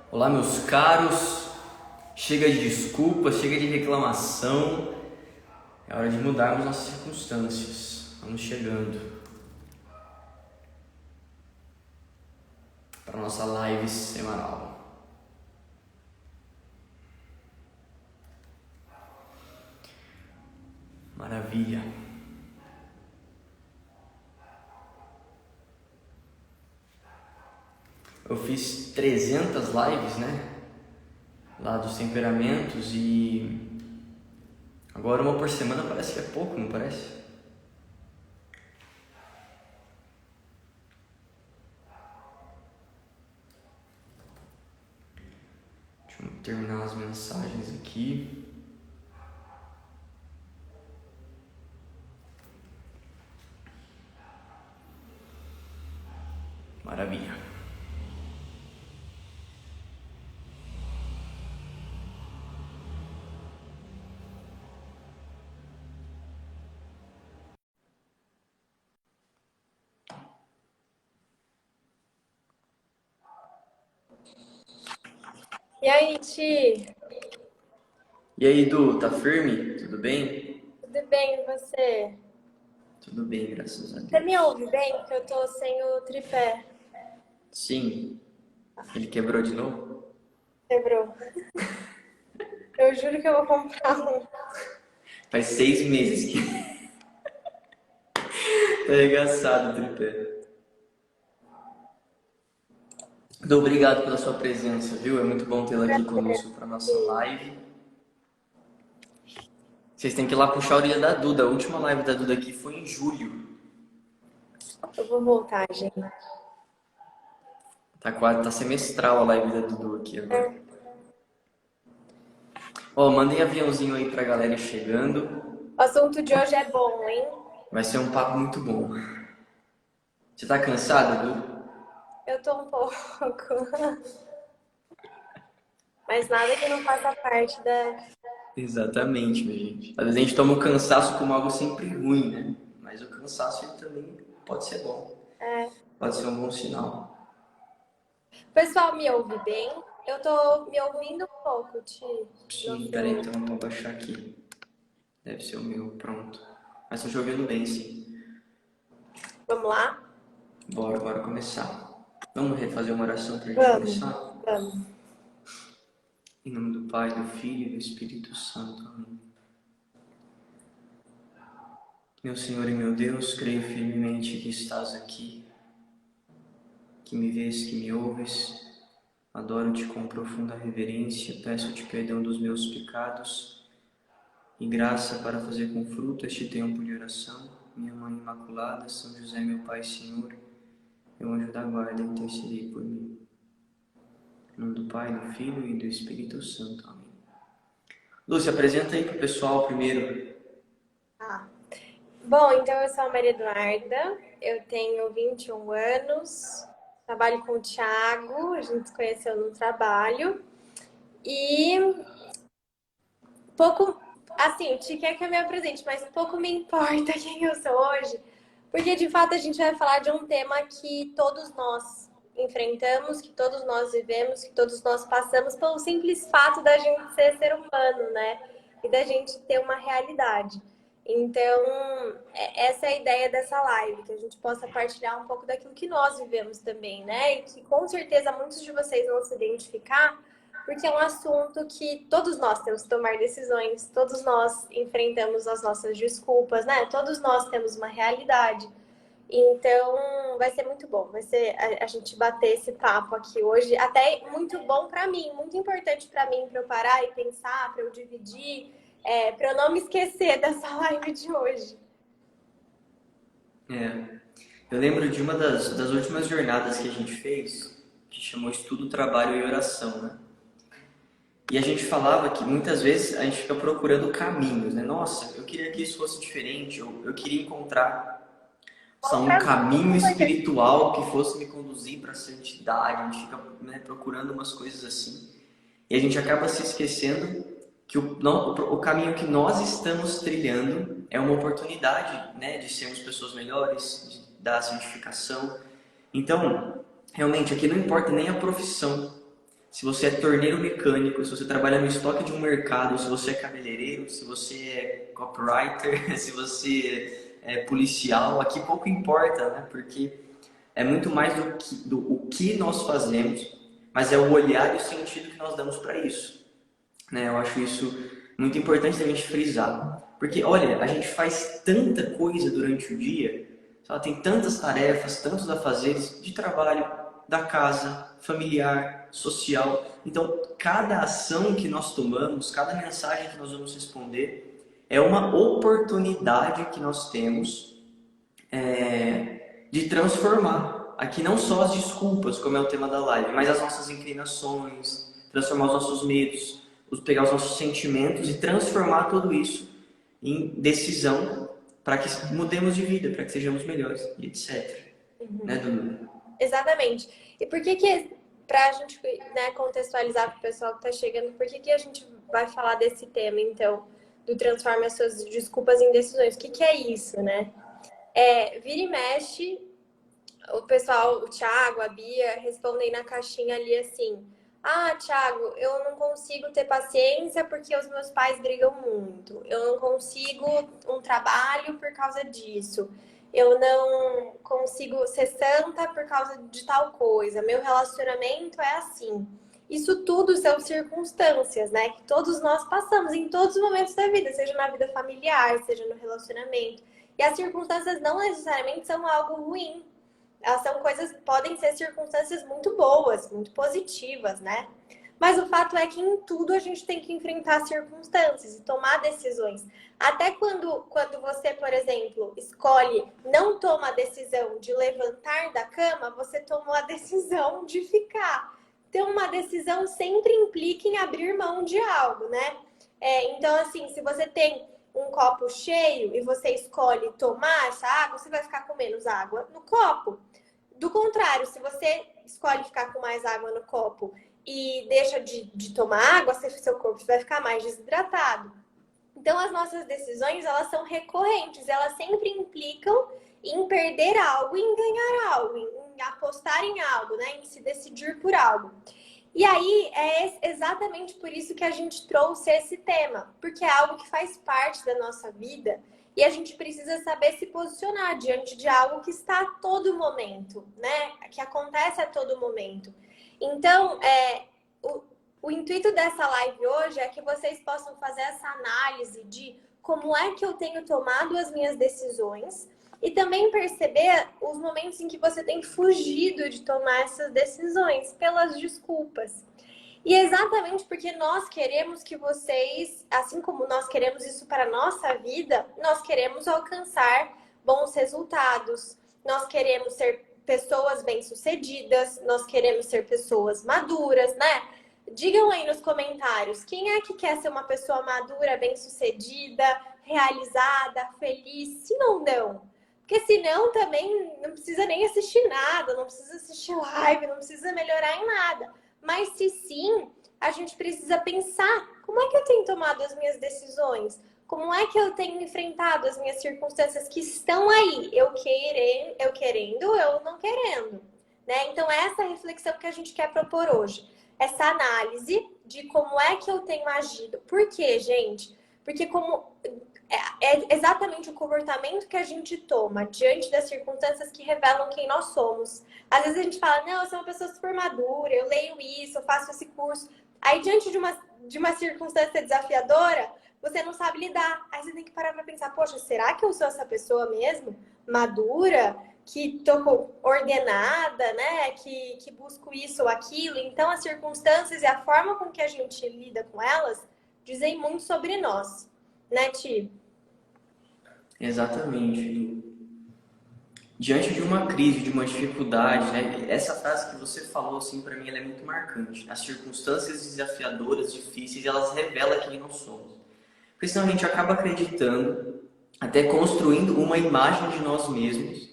Olá, meus caros. Chega de desculpa, chega de reclamação. É hora de mudarmos nossas circunstâncias. Vamos chegando para nossa live semanal. Maravilha. Eu fiz 300 lives, né? Lá dos temperamentos e agora uma por semana parece que é pouco, não parece? Deixa eu terminar as mensagens aqui. Maravilha. E aí, Ti? E aí, Du, tá firme? Tudo bem? Tudo bem com você? Tudo bem, graças a Você me Deus. ouve bem? Porque eu tô sem o tripé. Sim, ele quebrou de novo? Quebrou. Eu juro que eu vou comprar um. Faz 6 meses que tá arregaçado o tripé. Muito obrigado pela sua presença, viu? É muito bom tê-la aqui conosco para nossa live. Vocês têm que ir lá puxar a orelha da Duda. A última live da Duda aqui foi em julho. Eu vou voltar, gente. Tá quase, tá semestral a live da Dudu aqui agora. Ó, mandem aviãozinho aí pra galera ir chegando. O assunto de hoje é bom, hein? Vai ser um papo muito bom. Você tá cansada, Dudu? Eu tô um pouco. Mas nada que não faça parte da. Exatamente, minha gente. Às vezes a gente toma o cansaço como algo sempre ruim, né? Mas o cansaço ele também pode ser bom. É. Pode ser um bom sinal. O pessoal me ouve bem? Eu tô me ouvindo um pouco, Ti. No Sim, peraí, seu. então eu vou abaixar aqui. Deve ser o meu, pronto. Mas tô jogando bem, sim. Vamos lá? Bora começar. Vamos refazer uma oração pra gente Vamos, começar? vamos. Em nome do Pai, do Filho e do Espírito Santo. Amém. Meu Senhor e meu Deus, creio firmemente que estás aqui, que me vês, que me ouves. Adoro-te com profunda reverência, peço-te perdão dos meus pecados e graça para fazer com fruto este tempo de oração. Minha Mãe Imaculada, São José, meu Pai Senhor, meu anjo da guarda, intercedei por mim. Em nome do Pai, do Filho e do Espírito Santo. Amém. Lúcia, apresenta aí para o pessoal primeiro. Ah. Bom, então eu sou a Maria Eduarda, eu tenho 21 anos, trabalho com o Thiago, a gente se conheceu no trabalho e pouco, assim, o Ti quer que eu me apresente, mas pouco me importa quem eu sou hoje, porque de fato a gente vai falar de um tema que todos nós enfrentamos, que todos nós vivemos, que todos nós passamos pelo simples fato da gente ser ser humano, né? E da gente ter uma realidade. Então, essa é a ideia dessa live, que a gente possa partilhar um pouco daquilo que nós vivemos também, né? E que com certeza muitos de vocês vão se identificar, porque é um assunto que todos nós temos que tomar decisões, todos nós enfrentamos as nossas desculpas, né? Todos nós temos uma realidade. Então, vai ser muito bom, vai ser a gente bater esse papo aqui hoje, até muito bom para mim, muito importante para mim, para eu parar e pensar, para eu dividir, para eu não me esquecer dessa live de hoje. Eu lembro de uma das últimas jornadas que a gente fez, que chamou Estudo, Trabalho e Oração, né? E a gente falava que muitas vezes a gente fica procurando caminhos, né? Nossa, eu queria que isso fosse diferente, eu queria encontrar um caminho espiritual que fosse me conduzir para a santidade. A gente fica, né, procurando umas coisas assim. E a gente acaba se esquecendo que o caminho que nós estamos trilhando é uma oportunidade, né, de sermos pessoas melhores, da santificação. Então, realmente, aqui não importa nem a profissão. se você é torneiro mecânico, se você trabalha no estoque de um mercado, se você é cabeleireiro, se você é copywriter, se você é policial, aqui pouco importa, né? Porque é muito mais do o que nós fazemos, mas é o olhar e o sentido que nós damos para isso, né? Eu acho isso muito importante da gente frisar. Porque, olha, a gente faz tanta coisa durante o dia, sabe? Tem tantas tarefas, tantos afazeres de trabalho, da casa, familiar, social. Então, cada ação que nós tomamos, cada mensagem que nós vamos responder, é uma oportunidade que nós temos de transformar aqui não só as desculpas, como é o tema da live, mas as nossas inclinações, transformar os nossos medos, pegar os nossos sentimentos e transformar tudo isso em decisão para que mudemos de vida, para que sejamos melhores, e etc. Né, Dudu? Exatamente. E por que pra gente, né, contextualizar para o pessoal que tá chegando, por que a gente vai falar desse tema, então, do transforme as suas desculpas em decisões? O que é isso, né? Vira e mexe, o pessoal, o Thiago, a Bia, respondem na caixinha ali assim: ah, Thiago, eu não consigo ter paciência porque os meus pais brigam muito. Eu não consigo um trabalho por causa disso. Eu não consigo ser santa por causa de tal coisa. Meu relacionamento é assim. Isso tudo são circunstâncias, né? Que todos nós passamos em todos os momentos da vida, seja na vida familiar, seja no relacionamento. E as circunstâncias não necessariamente são algo ruim. Elas são coisas, podem ser circunstâncias muito boas, muito positivas, né? Mas o fato é que em tudo a gente tem que enfrentar circunstâncias e tomar decisões. Até quando você, por exemplo, escolhe, não toma a decisão de levantar da cama, você tomou a decisão de ficar. Então, uma decisão sempre implica em abrir mão de algo, né? Então, assim, se você tem um copo cheio e você escolhe tomar essa água, você vai ficar com menos água no copo. Do contrário, se você escolhe ficar com mais água no copo e deixa de tomar água, seu corpo vai ficar mais desidratado. Então, as nossas decisões, elas são recorrentes, elas sempre implicam em perder algo, em ganhar algo, em apostar em algo, né? Em se decidir por algo. E aí, é exatamente por isso que a gente trouxe esse tema, porque é algo que faz parte da nossa vida e a gente precisa saber se posicionar diante de algo que está a todo momento, né? Que acontece a todo momento. Então, o intuito dessa live hoje é que vocês possam fazer essa análise de como é que eu tenho tomado as minhas decisões e também perceber os momentos em que você tem fugido de tomar essas decisões pelas desculpas. E é exatamente porque nós queremos que vocês, assim como nós queremos isso para a nossa vida, nós queremos alcançar bons resultados, nós queremos ser pessoas bem-sucedidas, nós queremos ser pessoas maduras, né? Digam aí nos comentários, quem é que quer ser uma pessoa madura, bem-sucedida, realizada, feliz? Se não. Porque senão também não precisa nem assistir nada, não precisa assistir live, não precisa melhorar em nada. Mas se sim, a gente precisa pensar, como é que eu tenho tomado as minhas decisões? Como é que eu tenho enfrentado as minhas circunstâncias que estão aí? Eu querendo, eu não querendo. Né? Então, essa é a reflexão que a gente quer propor hoje. Essa análise de como é que eu tenho agido. Por quê, gente? Porque é exatamente o comportamento que a gente toma diante das circunstâncias que revelam quem nós somos. Às vezes a gente fala, não, eu sou uma pessoa super madura, eu leio isso, eu faço esse curso. Aí, diante de uma circunstância desafiadora, você não sabe lidar. Aí você tem que parar para pensar, poxa, será que eu sou essa pessoa mesmo? Madura? Que tô ordenada, né? Que busco isso ou aquilo. Então, as circunstâncias e a forma com que a gente lida com elas dizem muito sobre nós. Né, Ti? Exatamente. Diante de uma crise, de uma dificuldade, né? Essa frase que você falou, assim, para mim, ela é muito marcante. As circunstâncias desafiadoras, difíceis, elas revelam quem nós somos. Porque senão a gente acaba acreditando, até construindo uma imagem de nós mesmos,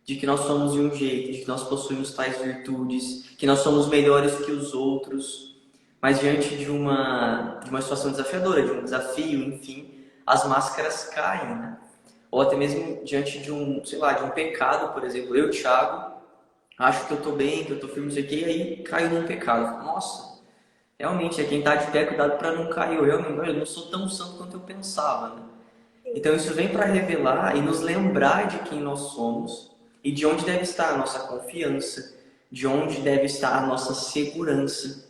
de que nós somos de um jeito, de que nós possuímos tais virtudes, que nós somos melhores que os outros. Mas diante de uma situação desafiadora, de um desafio, enfim, as máscaras caem, né? Ou até mesmo diante de um, sei lá, de um pecado, por exemplo. Eu, Thiago, acho que eu tô bem, que eu tô firme, não sei o quê, e aí caio num pecado. Nossa, realmente é quem tá de pé, cuidado para não cair. Eu não sou tão santo quanto eu pensava, né? Sim. Então isso vem para revelar e nos lembrar de quem nós somos e de onde deve estar a nossa confiança, de onde deve estar a nossa segurança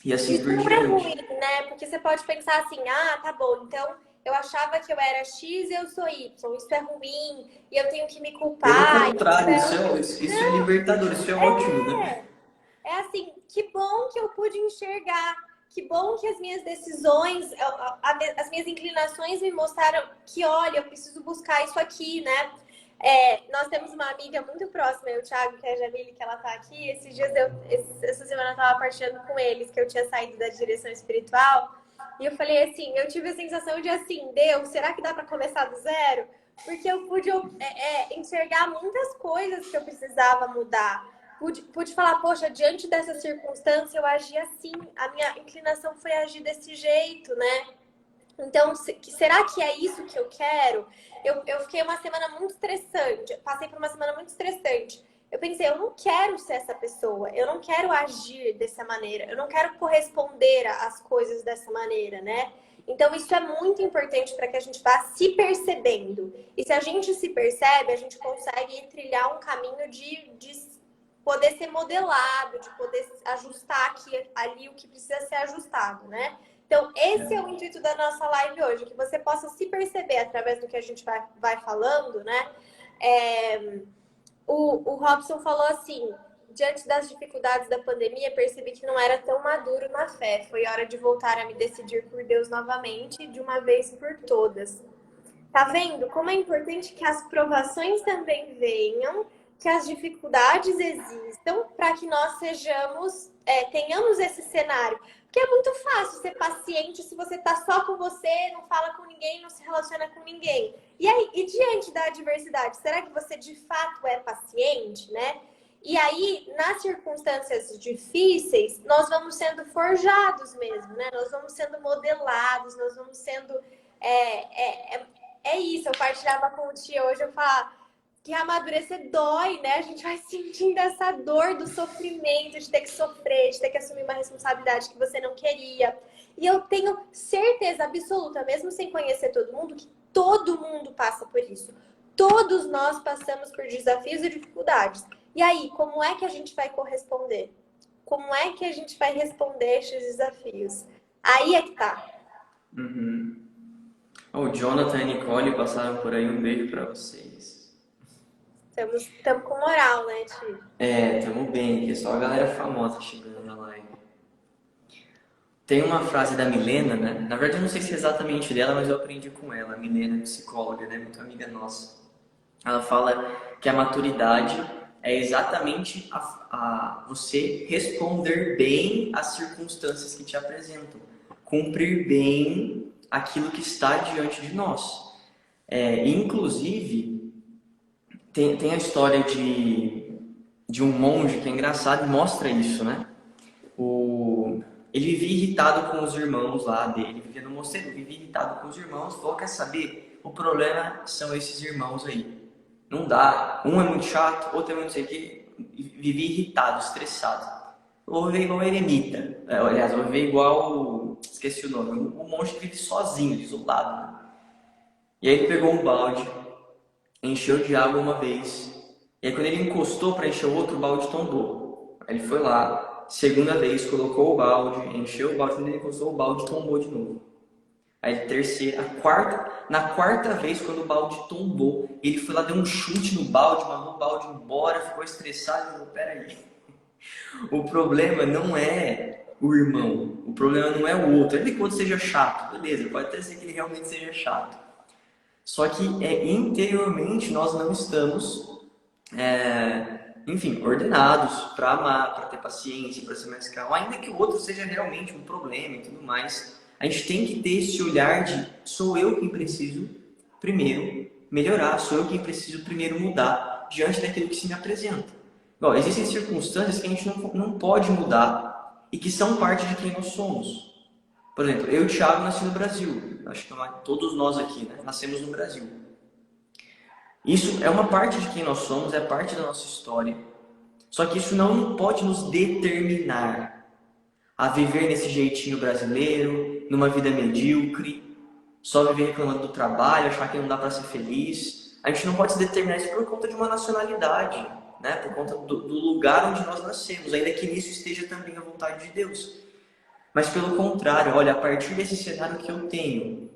e assim Isso por não é ruim, diante. né? Porque você pode pensar assim, ah, tá bom, então eu achava que eu era X e eu sou Y, isso é ruim, e eu tenho que me Pelo culpar, isso contrário, é... isso é libertador, isso é ótimo, né? É assim, que bom que eu pude enxergar, que bom que as minhas decisões, as minhas inclinações me mostraram que, olha, eu preciso buscar isso aqui, né? Nós temos uma amiga muito próxima, eu, o Thiago, que é a Jamile, que ela tá aqui. Esses dias, essa semana eu tava partilhando com eles que eu tinha saído da direção espiritual. E eu falei assim, eu tive a sensação de assim, Deus, será que dá para começar do zero? Porque eu pude enxergar muitas coisas que eu precisava mudar. Pude falar, poxa, diante dessa circunstância eu agi assim, a minha inclinação foi agir desse jeito, né? Então, será que é isso que eu quero? Eu fiquei uma semana muito estressante, passei por uma semana muito estressante. Eu pensei, eu não quero ser essa pessoa, eu não quero agir dessa maneira, eu não quero corresponder às coisas dessa maneira, né? Então, isso é muito importante para que a gente vá se percebendo. E se a gente se percebe, a gente consegue trilhar um caminho de poder ser modelado, de poder ajustar aqui, ali o que precisa ser ajustado, né? Então, esse é o intuito da nossa live hoje, que você possa se perceber através do que a gente vai falando, né? O Robson falou assim, diante das dificuldades da pandemia, percebi que não era tão maduro na fé. Foi hora de voltar a me decidir por Deus novamente, de uma vez por todas. Tá vendo como é importante que as provações também venham, que as dificuldades existam, para que nós tenhamos esse cenário. Porque é muito fácil ser paciente se você tá só com você, não fala com ninguém, não se relaciona com ninguém. E aí, e diante da adversidade, será que você de fato é paciente, né? E aí, nas circunstâncias difíceis, nós vamos sendo forjados mesmo, né? Nós vamos sendo modelados, nós vamos sendo isso, eu partilhava com o tio hoje, eu falava que amadurecer dói, né? A gente vai sentindo essa dor do sofrimento, de ter que sofrer, de ter que assumir uma responsabilidade que você não queria. E eu tenho certeza absoluta, mesmo sem conhecer todo mundo, que todo mundo passa por isso. Todos nós passamos por desafios e dificuldades. E aí, como é que a gente vai corresponder? Como é que a gente vai responder a esses desafios? Aí é que tá. Uhum. O Jonathan e a Nicole passaram por aí, um beijo para vocês. Estamos com moral, né, tio? Tamo bem aqui, só a galera famosa chegando na live. Tem uma frase da Milena, né? Na verdade, eu não sei se é exatamente dela, mas eu aprendi com ela. A Milena é psicóloga, né? Muito amiga nossa. Ela fala que a maturidade é exatamente você responder bem às circunstâncias que te apresentam, cumprir bem aquilo que está diante de nós. Inclusive, tem a história de um monge que é engraçado e mostra isso, né? Ele vivia irritado com os irmãos lá dele, ele vivia no mosteiro, vivia irritado com os irmãos, falou, quer saber? O problema são esses irmãos aí. Não dá, um é muito chato, outro é muito sei o que, vivia irritado, estressado. Vou viver igual o eremita, aliás, vou viver igual, esqueci o nome, o monge que vive sozinho, isolado, né? E aí ele pegou um balde, encheu de água uma vez, e aí quando ele encostou para encher o outro, o balde tombou. Aí ele foi lá, segunda vez, colocou o balde, encheu o balde, quando ele encostou, o balde tombou de novo. Aí terceira, na quarta vez, quando o balde tombou, ele foi lá, deu um chute no balde, mandou o balde embora, ficou estressado e falou, peraí, o problema não é o irmão, o problema não é o outro. Ele que o outro seja chato, beleza, pode até ser que ele realmente seja chato. Só que interiormente nós não estamos, enfim, ordenados para amar, para ter paciência, para ser mais calmo, ainda que o outro seja realmente um problema e tudo mais. A gente tem que ter esse olhar de sou eu quem preciso primeiro melhorar, sou eu quem preciso primeiro mudar diante daquilo que se me apresenta. Bom, existem circunstâncias que a gente não pode mudar e que são parte de quem nós somos. Por exemplo, eu e o Thiago nasci no Brasil. Acho que todos nós aqui, né, nascemos no Brasil. Isso é uma parte de quem nós somos, é parte da nossa história. Só que isso não pode nos determinar. a viver nesse jeitinho brasileiro, numa vida medíocre, só viver reclamando do trabalho, achar que não dá para ser feliz. A gente não pode se determinar isso por conta de uma nacionalidade, né? Por conta do lugar onde nós nascemos, ainda que nisso esteja também a vontade de Deus. Mas pelo contrário, olha, a partir desse cenário que eu tenho,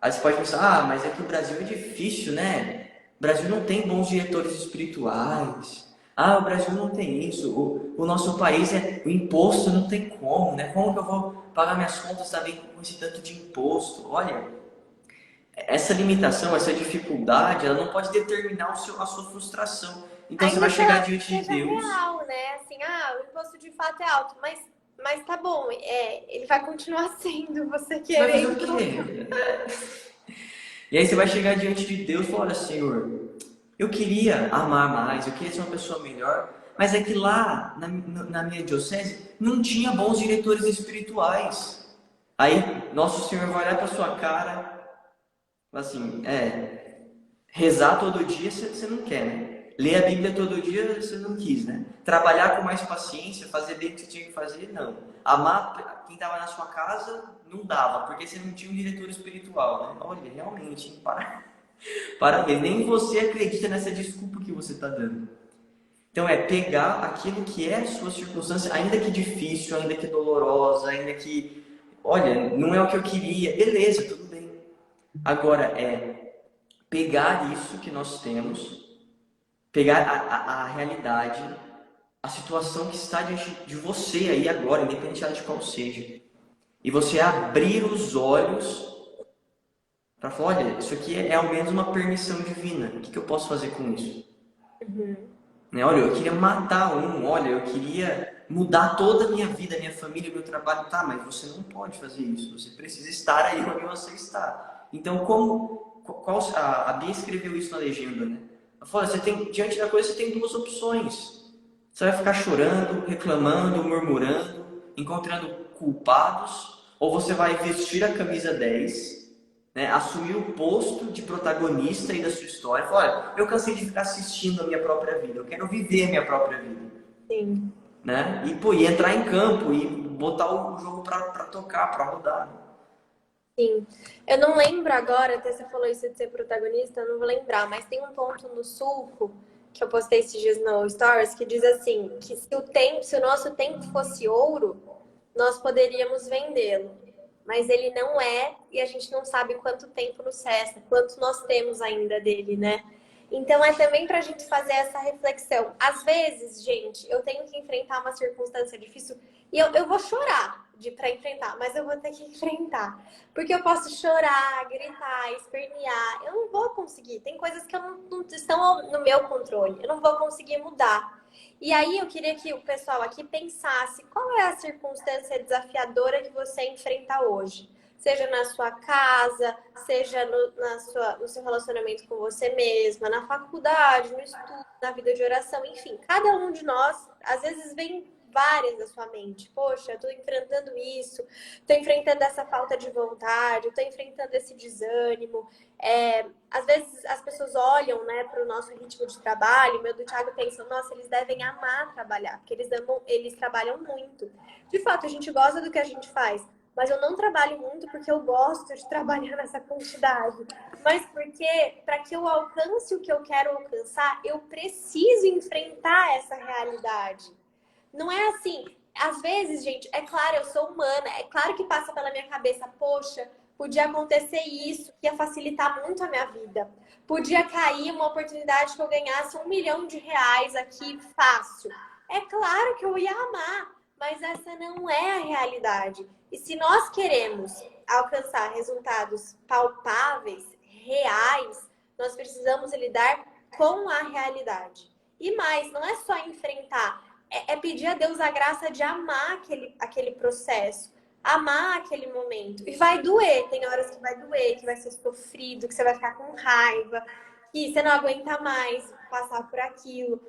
aí você pode pensar, mas é que o Brasil é difícil, né? O Brasil não tem bons diretores espirituais. O Brasil não tem isso. O nosso país o imposto não tem como, né? Como que eu vou pagar minhas contas também com esse tanto de imposto? Olha, essa limitação, essa dificuldade, ela não pode determinar a sua frustração. Então você Ainda vai que ela chegar diante de seja Deus. real, né? Assim, o imposto de fato é alto, mas tá bom, ele vai continuar sendo, você Você vai fazer o querendo. quê? E aí você vai chegar diante de Deus e falar, olha, Senhor, eu queria amar mais, eu queria ser uma pessoa melhor, mas é que lá na minha diocese não tinha bons diretores espirituais. Aí Nosso Senhor vai olhar para sua cara, fala assim, rezar todo dia você não quer, né? Ler a Bíblia todo dia você não quis, né? Trabalhar com mais paciência, fazer bem o que você tinha que fazer, não. Amar quem estava na sua casa não dava, porque você não tinha um diretor espiritual, né? Olha, realmente, hein? Parabéns. Nem você acredita nessa desculpa que você está dando. Então é pegar aquilo que é a sua circunstância, ainda que difícil, ainda que dolorosa, ainda que, olha, não é o que eu queria, beleza, tudo bem. Agora pegar isso que nós temos, pegar a realidade, a situação que está diante de você aí agora, independente de qual seja, e você abrir os olhos para falar, olha, isso aqui é ao menos uma permissão divina, o que eu posso fazer com isso? Uhum. Né? Olha, eu queria matar olha, eu queria mudar toda a minha vida, minha família, meu trabalho. Tá, mas você não pode fazer isso, você precisa estar aí onde você está. Então, a Bia escreveu isso na legenda, né? Ela falou, diante da coisa você tem duas opções. Você vai ficar chorando, reclamando, murmurando, encontrando culpados, ou você vai vestir a camisa 10, né, assumir o posto de protagonista aí da sua história. Falar, olha, eu cansei de ficar assistindo a minha própria vida, eu quero viver a minha própria vida. Sim. Né? E entrar em campo e botar o jogo para tocar, para rodar. Sim. Eu não lembro agora, até você falou isso de ser protagonista, eu não vou lembrar, mas tem um ponto no sulco que eu postei esses dias no Stories que diz assim, que se o nosso tempo fosse ouro, nós poderíamos vendê-lo. Mas ele não é, e a gente não sabe quanto tempo nos resta, quanto nós temos ainda dele, né? Então é também para a gente fazer essa reflexão. Às vezes, gente, eu tenho que enfrentar uma circunstância difícil e eu vou chorar para enfrentar, mas eu vou ter que enfrentar. Porque eu posso chorar, gritar, espernear. Eu não vou conseguir. Tem coisas que não estão no meu controle. Eu não vou conseguir mudar. E aí eu queria que o pessoal aqui pensasse qual é a circunstância desafiadora que você enfrenta hoje. Seja na sua casa, seja no seu relacionamento com você mesma, na faculdade, no estudo, na vida de oração, enfim. Cada um de nós, às vezes, vem várias da sua mente. Poxa, eu tô enfrentando isso, tô enfrentando essa falta de vontade, eu tô enfrentando esse desânimo. Às vezes as pessoas olham, né, para o nosso ritmo de trabalho, meu do Thiago pensa, nossa, eles devem amar trabalhar, porque eles trabalham muito. De fato, a gente gosta do que a gente faz, mas eu não trabalho muito porque eu gosto de trabalhar nessa quantidade. Mas porque, para que eu alcance o que eu quero alcançar, eu preciso enfrentar essa realidade. Não é assim. Às vezes, gente, é claro, eu sou humana, é claro que passa pela minha cabeça, poxa, podia acontecer isso, que ia facilitar muito a minha vida. Podia cair uma oportunidade que eu ganhasse R$ 1 milhão aqui fácil. É claro que eu ia amar, mas essa não é a realidade. E se nós queremos alcançar resultados palpáveis, reais, nós precisamos lidar com a realidade. E mais, não é só enfrentar, é pedir a Deus a graça de amar aquele processo, amar aquele momento. E vai doer, tem horas que vai doer, que vai ser sofrido, que você vai ficar com raiva, que você não aguenta mais passar por aquilo.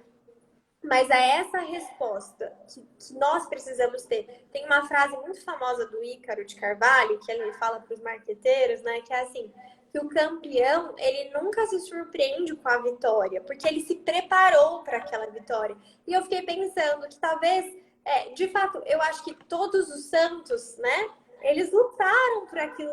Mas é essa resposta que nós precisamos ter. Tem uma frase muito famosa do Ícaro de Carvalho, que ele fala para os marqueteiros, né? Que é assim, que o campeão, ele nunca se surpreende com a vitória, porque ele se preparou para aquela vitória. E eu fiquei pensando que talvez De fato, eu acho que todos os santos, né? Eles lutaram por aquilo,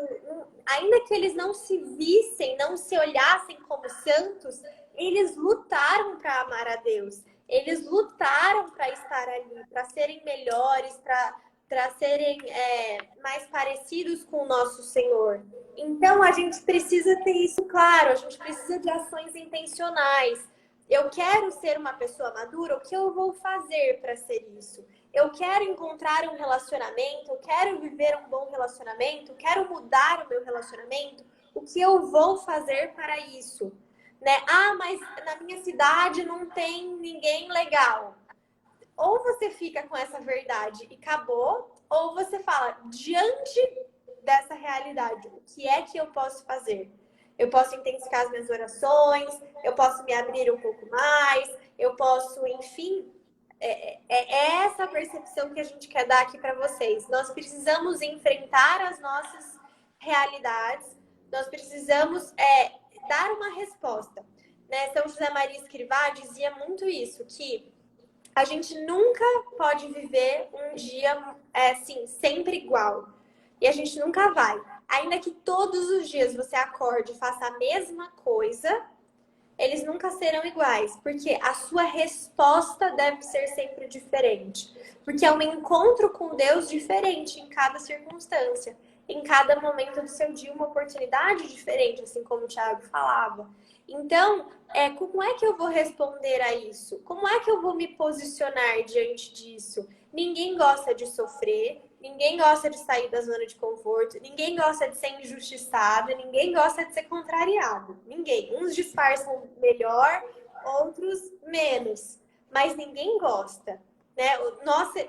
ainda que eles não se vissem, não se olhassem como santos, eles lutaram para amar a Deus. Eles lutaram para estar ali, para serem melhores, para serem mais parecidos com o nosso Senhor. Então, a gente precisa ter isso claro, a gente precisa de ações intencionais. Eu quero ser uma pessoa madura, o que eu vou fazer para ser isso? Eu quero encontrar um relacionamento, eu quero viver um bom relacionamento, quero mudar o meu relacionamento, o que eu vou fazer para isso? Né? Ah, mas na minha cidade não tem ninguém legal. Ou você fica com essa verdade e acabou, ou você fala, diante dessa realidade, o que é que eu posso fazer? Eu posso intensificar as minhas orações, eu posso me abrir um pouco mais, eu posso, enfim... É essa percepção que a gente quer dar aqui para vocês. Nós precisamos enfrentar as nossas realidades, nós precisamos dar uma resposta. Né? São José Maria Escrivá dizia muito isso, que a gente nunca pode viver um dia assim, sempre igual. E a gente nunca vai. Ainda que todos os dias você acorde e faça a mesma coisa, eles nunca serão iguais, porque a sua resposta deve ser sempre diferente. Porque é um encontro com Deus diferente em cada circunstância, em cada momento do seu dia, uma oportunidade diferente, assim como o Thiago falava. Então, como é que eu vou responder a isso? Como é que eu vou me posicionar diante disso? Ninguém gosta de sofrer, ninguém gosta de sair da zona de conforto, ninguém gosta de ser injustiçado, ninguém gosta de ser contrariado. Ninguém. Uns disfarçam melhor, outros menos. Mas ninguém gosta. Né?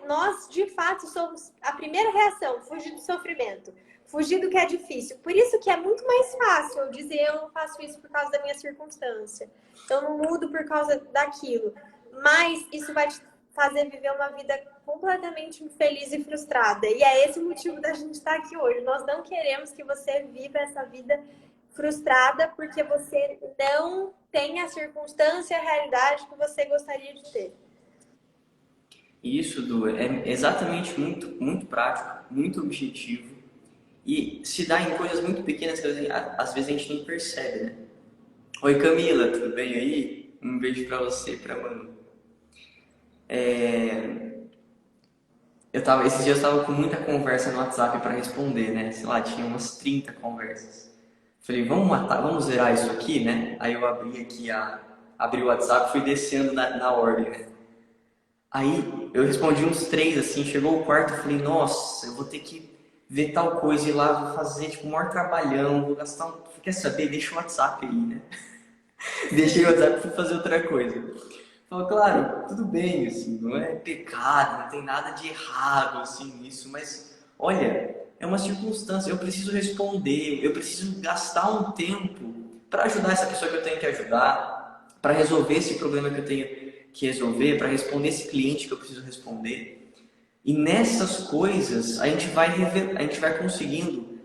Nós, de fato, somos a primeira reação, fugir do sofrimento. Fugir do que é difícil. Por isso que é muito mais fácil eu dizer eu não faço isso por causa da minha circunstância. Eu não mudo por causa daquilo. Mas isso vai te fazer viver uma vida completamente infeliz e frustrada. E é esse o motivo da gente estar aqui hoje. Nós não queremos que você viva essa vida frustrada porque você não tem a circunstância, a realidade que você gostaria de ter. Isso, Du, é exatamente muito, muito prático, muito objetivo e se dá em coisas muito pequenas que às vezes a gente nem percebe, né? Oi Camila, tudo bem aí? Um beijo pra você e pra Manu. Esses dias eu tava com muita conversa no WhatsApp para responder, né? Sei lá, tinha umas 30 conversas. Falei, vamos zerar isso aqui, né? Aí eu abri o WhatsApp e fui descendo na ordem, né? Aí eu respondi uns 3, assim, chegou o quarto, eu falei, nossa, eu vou ter que ver tal coisa e lá, vou fazer tipo um maior trabalhão, vou gastar um... Quer saber? Deixa o WhatsApp aí, né? Deixei o WhatsApp e fui fazer outra coisa. Falou, claro, tudo bem, assim, não é pecado, não tem nada de errado, assim, nisso, mas, olha, é uma circunstância, eu preciso responder, eu preciso gastar um tempo para ajudar essa pessoa que eu tenho que ajudar, para resolver esse problema que eu tenho que resolver, para responder esse cliente que eu preciso responder. E nessas coisas, a gente vai conseguindo,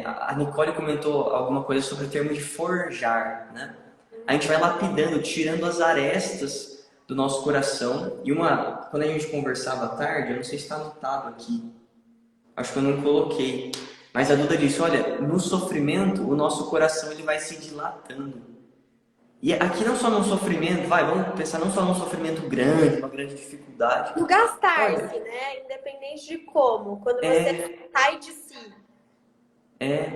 a Nicole comentou alguma coisa sobre o termo de forjar, né? A gente vai lapidando, tirando as arestas do nosso coração. E quando a gente conversava à tarde, eu não sei se está anotado aqui, acho que eu não coloquei, mas a Duda disse, olha, no sofrimento, o nosso coração ele vai se dilatando. E aqui não só num sofrimento, vamos pensar não só num sofrimento grande, uma grande dificuldade. No gastar-se, né? Independente de como, quando você sai de si.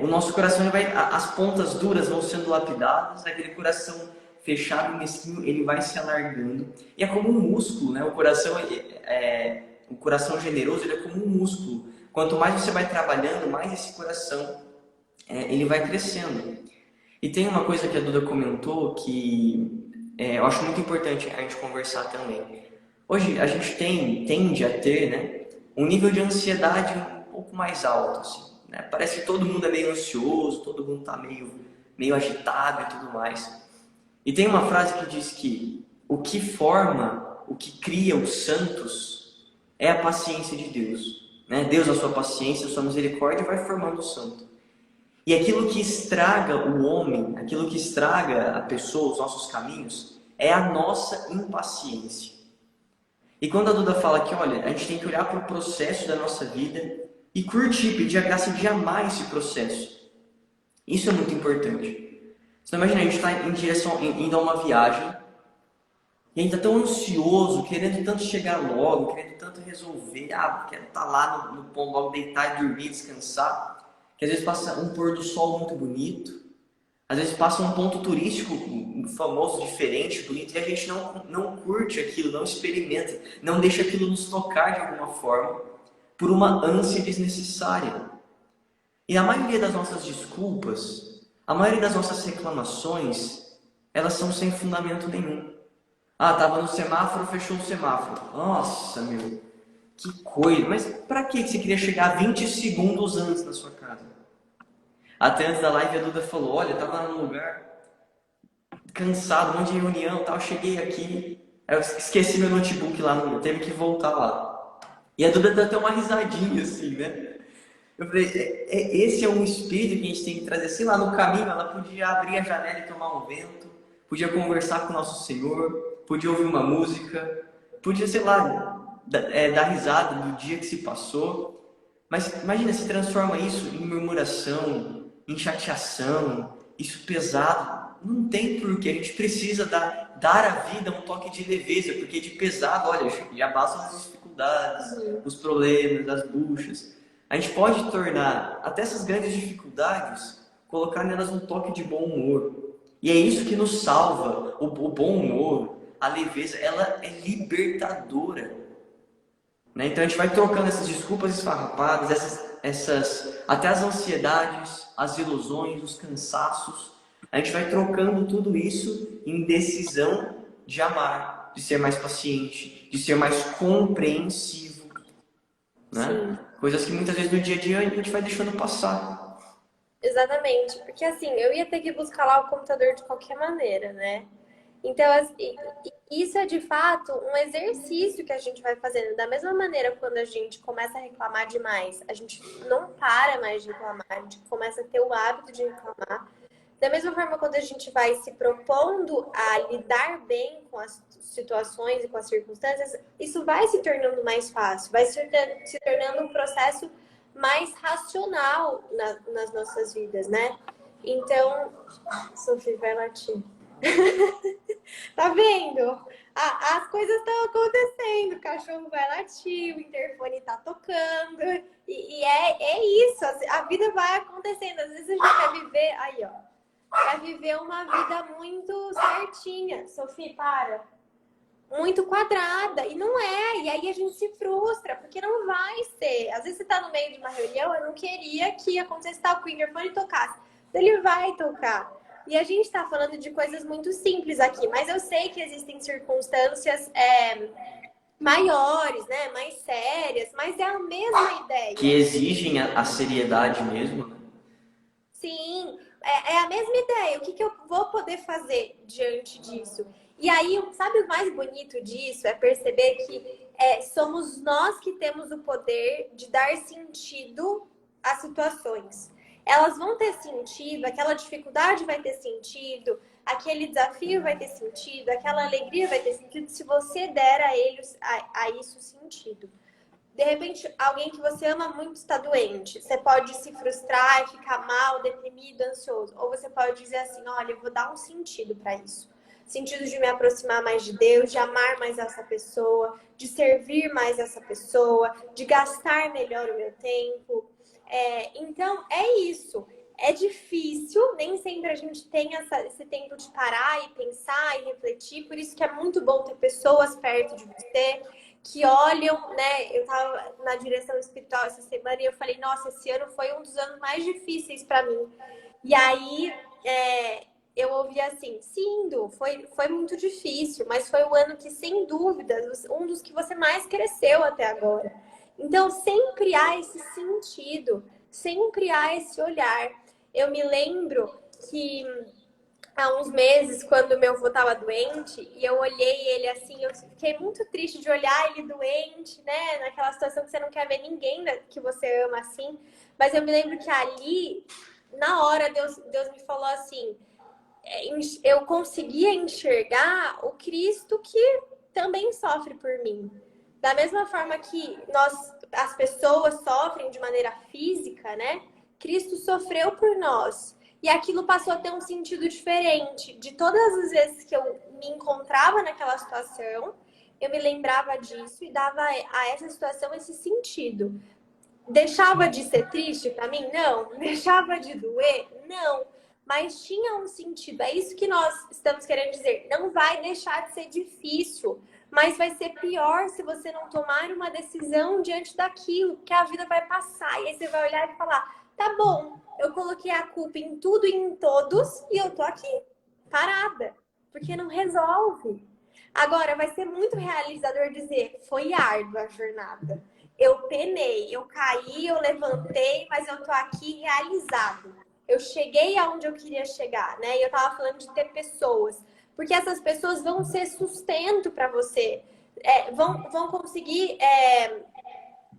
O nosso coração as pontas duras vão sendo lapidadas, aquele coração fechado e mesquinho, ele vai se alargando. E é como um músculo, né? O coração generoso, ele é como um músculo. Quanto mais você vai trabalhando, mais esse coração ele vai crescendo. E tem uma coisa que a Duda comentou que eu acho muito importante a gente conversar também. Hoje a gente tende a ter, né, um nível de ansiedade um pouco mais alto, assim, né? Parece que todo mundo é meio ansioso, todo mundo está meio agitado e tudo mais. E tem uma frase que diz que o que forma, o que cria os santos é a paciência de Deus. Né? Deus, a sua paciência, a sua misericórdia, vai formando o santo. E aquilo que estraga o homem, aquilo que estraga a pessoa, os nossos caminhos, é a nossa impaciência. E quando a Duda fala que, olha, a gente tem que olhar para o processo da nossa vida e curtir, pedir a graça de amar esse processo. Isso é muito importante. Você não imagina, a gente está em direção, indo a uma viagem e a gente está tão ansioso, querendo tanto chegar logo, querendo tanto resolver, quero estar lá no ponto logo, deitar, dormir, descansar, que às vezes passa um pôr do sol muito bonito, às vezes passa um ponto turístico famoso, diferente, bonito, e a gente não curte aquilo, não experimenta, não deixa aquilo nos tocar de alguma forma, por uma ânsia desnecessária. E a maioria das nossas desculpas, a maioria das nossas reclamações, elas são sem fundamento nenhum. Tava no semáforo, fechou o semáforo. Nossa, meu, que coisa. Mas pra que você queria chegar 20 segundos antes na sua casa? Até antes da live a Duda falou, olha, eu tava num lugar cansado, um monte de reunião e tal, cheguei aqui, aí eu esqueci meu notebook lá, teve que voltar lá. E a Duda deu até uma risadinha assim, né? Eu falei, esse é um espírito que a gente tem que trazer. Sei lá, no caminho ela podia abrir a janela e tomar um vento, podia conversar com o nosso Senhor, podia ouvir uma música, podia, sei lá, dar risada do dia que se passou. Mas imagina, se transforma isso em murmuração, em chateação, isso pesado. Não tem porquê, a gente precisa dar à vida um toque de leveza, porque de pesado, olha, já bastam as dificuldades, os problemas, as buchas. A gente pode tornar até essas grandes dificuldades, colocar nelas um toque de bom humor. E é isso que nos salva, o bom humor, a leveza, ela é libertadora. Né? Então a gente vai trocando essas desculpas esfarrapadas, até as ansiedades, as ilusões, os cansaços. A gente vai trocando tudo isso em decisão de amar, de ser mais paciente, de ser mais compreensivo. Né? Coisas que muitas vezes no dia a dia a gente vai deixando passar. Exatamente, porque assim, eu ia ter que buscar lá o computador de qualquer maneira, né? Então, assim, isso é de fato um exercício que a gente vai fazendo. Da mesma maneira, quando a gente começa a reclamar demais, a gente não para mais de reclamar, a gente começa a ter o hábito de reclamar. Da mesma forma, quando a gente vai se propondo a lidar bem com as situações e com as circunstâncias, isso vai se tornando mais fácil, vai se tornando um processo mais racional nas nossas vidas, né? Então, Sofia vai latir. Tá vendo? As coisas estão acontecendo, o cachorro vai latir, o interfone tá tocando, e é isso, a vida vai acontecendo. Às vezes a gente quer viver, aí ó, quer viver uma vida muito certinha. Sofia, para. Muito quadrada, e não é, e aí a gente se frustra, porque não vai ser. Às vezes você tá no meio de uma reunião, eu não queria que acontecesse tal, que o interfone tocasse. Ele vai tocar. E a gente tá falando de coisas muito simples aqui, mas eu sei que existem circunstâncias maiores, né, mais sérias, mas é a mesma ideia. Que exigem a seriedade mesmo. Sim, é a mesma ideia. O que eu vou poder fazer diante disso? E aí, sabe o mais bonito disso? É perceber que somos nós que temos o poder de dar sentido às situações. Elas vão ter sentido, aquela dificuldade vai ter sentido, aquele desafio vai ter sentido, aquela alegria vai ter sentido, se você der a isso sentido. De repente, alguém que você ama muito está doente. Você pode se frustrar e ficar mal, deprimido, ansioso. Ou você pode dizer assim, olha, eu vou dar um sentido para isso. Sentido de me aproximar mais de Deus, de amar mais essa pessoa, de servir mais essa pessoa, de gastar melhor o meu tempo. Então, é isso. É difícil, nem sempre a gente tem esse tempo de parar e pensar e refletir. Por isso que é muito bom ter pessoas perto de você que olham, né? Eu tava na direção espiritual essa semana e eu falei, nossa, esse ano foi um dos anos mais difíceis para mim. E aí eu ouvi assim, sim, Du, foi muito difícil, mas foi o ano que, sem dúvidas, um dos que você mais cresceu até agora. Então, sempre há esse sentido, sempre há esse olhar. Eu me lembro que há uns meses, quando meu avô estava doente, e eu olhei ele assim, eu fiquei muito triste de olhar ele doente, né? Naquela situação que você não quer ver ninguém que você ama assim. Mas eu me lembro que ali, na hora, Deus me falou assim, eu conseguia enxergar o Cristo que também sofre por mim. Da mesma forma que as pessoas sofrem de maneira física, né? Cristo sofreu por nós. E aquilo passou a ter um sentido diferente. De todas as vezes que eu me encontrava naquela situação, eu me lembrava disso e dava a essa situação esse sentido. Deixava de ser triste para mim? Não. Deixava de doer? Não. Mas tinha um sentido. É isso que nós estamos querendo dizer. Não vai deixar de ser difícil, mas vai ser pior se você não tomar uma decisão diante daquilo, que a vida vai passar. E aí você vai olhar e falar: tá bom, eu coloquei a culpa em tudo e em todos e eu tô aqui, parada, porque não resolve. Agora, vai ser muito realizador dizer: foi árdua a jornada. Eu penei, eu caí, eu levantei, mas eu tô aqui realizado. Eu cheguei aonde eu queria chegar, né? E eu tava falando de ter pessoas, porque essas pessoas vão ser sustento para você, vão conseguir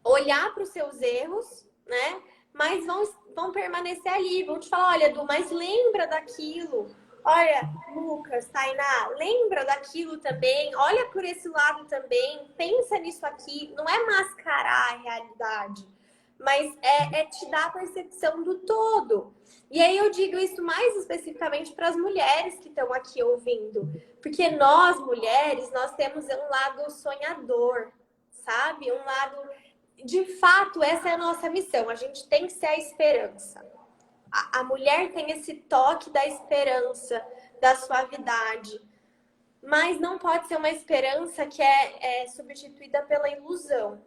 olhar para os seus erros, né? Mas vão permanecer ali, vão te falar: olha, Du, mas lembra daquilo. Olha, Lucas, Tainá, lembra daquilo também. Olha por esse lado também. Pensa nisso aqui. Não é mascarar a realidade, mas é te dar a percepção do todo. E aí eu digo isso mais especificamente para as mulheres que estão aqui ouvindo. Porque nós, mulheres, nós temos um lado sonhador, sabe? Um lado... De fato, essa é a nossa missão. A gente tem que ser a esperança. A mulher tem esse toque da esperança, da suavidade. Mas não pode ser uma esperança que é substituída pela ilusão.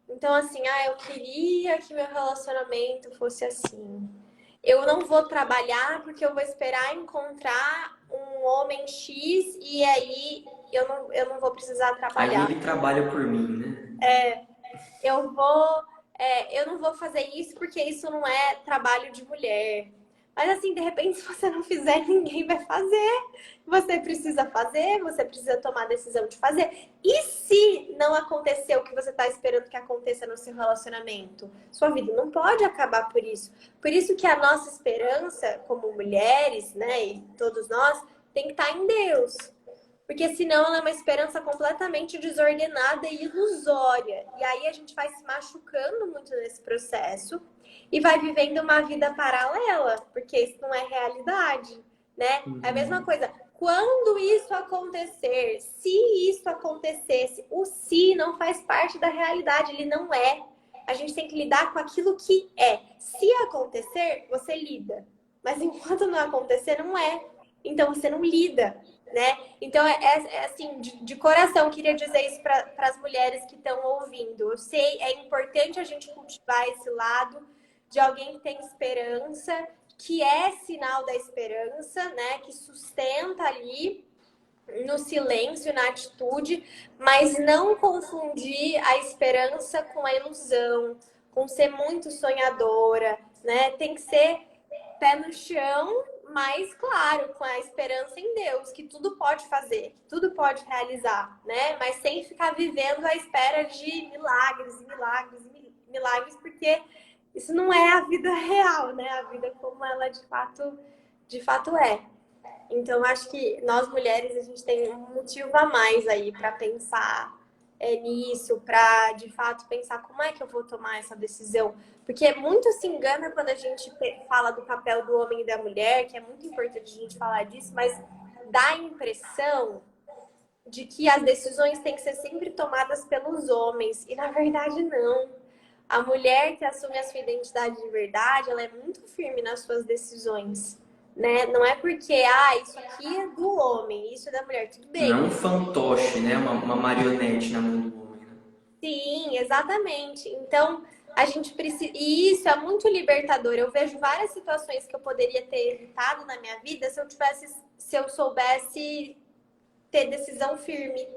Então, assim, eu queria que meu relacionamento fosse assim. Eu não vou trabalhar porque eu vou esperar encontrar um homem X e aí eu não vou precisar trabalhar. Aí ele trabalha por mim, né? Eu não vou fazer isso porque isso não é trabalho de mulher. Mas assim, de repente, se você não fizer, ninguém vai fazer. Você precisa fazer, você precisa tomar a decisão de fazer. E se não acontecer o que você está esperando que aconteça no seu relacionamento? Sua vida não pode acabar por isso. Por isso que a nossa esperança, como mulheres, né, e todos nós, tem que estar em Deus. Porque senão ela é uma esperança completamente desordenada e ilusória. E aí a gente vai se machucando muito nesse processo e vai vivendo uma vida paralela, porque isso não é realidade, né? É a mesma coisa. Quando isso acontecer, se isso acontecesse, o se não faz parte da realidade, ele não é. A gente tem que lidar com aquilo que é. Se acontecer, você lida. Mas enquanto não acontecer, não é. Então você não lida, né? Então, assim, de coração, queria dizer isso para as mulheres que estão ouvindo. Eu sei, é importante a gente cultivar esse lado de alguém que tem esperança, que é sinal da esperança, né? Que sustenta ali no silêncio, na atitude, mas não confundir a esperança com a ilusão, com ser muito sonhadora, né? Tem que ser pé no chão, mas claro, com a esperança em Deus, que tudo pode fazer, que tudo pode realizar, né? Mas sem ficar vivendo à espera de milagres, milagres, milagres, porque isso não é a vida real, né? A vida como ela de fato é. Então, acho que nós mulheres, a gente tem um motivo a mais aí para pensar nisso, para de fato pensar como é que eu vou tomar essa decisão. Porque muito se engana quando a gente fala do papel do homem e da mulher, que é muito importante a gente falar disso, mas dá a impressão de que as decisões têm que ser sempre tomadas pelos homens. E na verdade, não. A mulher que assume a sua identidade de verdade, ela é muito firme nas suas decisões. Né? Não é porque, isso aqui é do homem, isso é da mulher, tudo bem. Não é um fantoche, né? Uma marionete na mão do homem, né? Sim, exatamente. Então, a gente precisa. E isso é muito libertador. Eu vejo várias situações que eu poderia ter evitado na minha vida se eu soubesse ter decisão firme.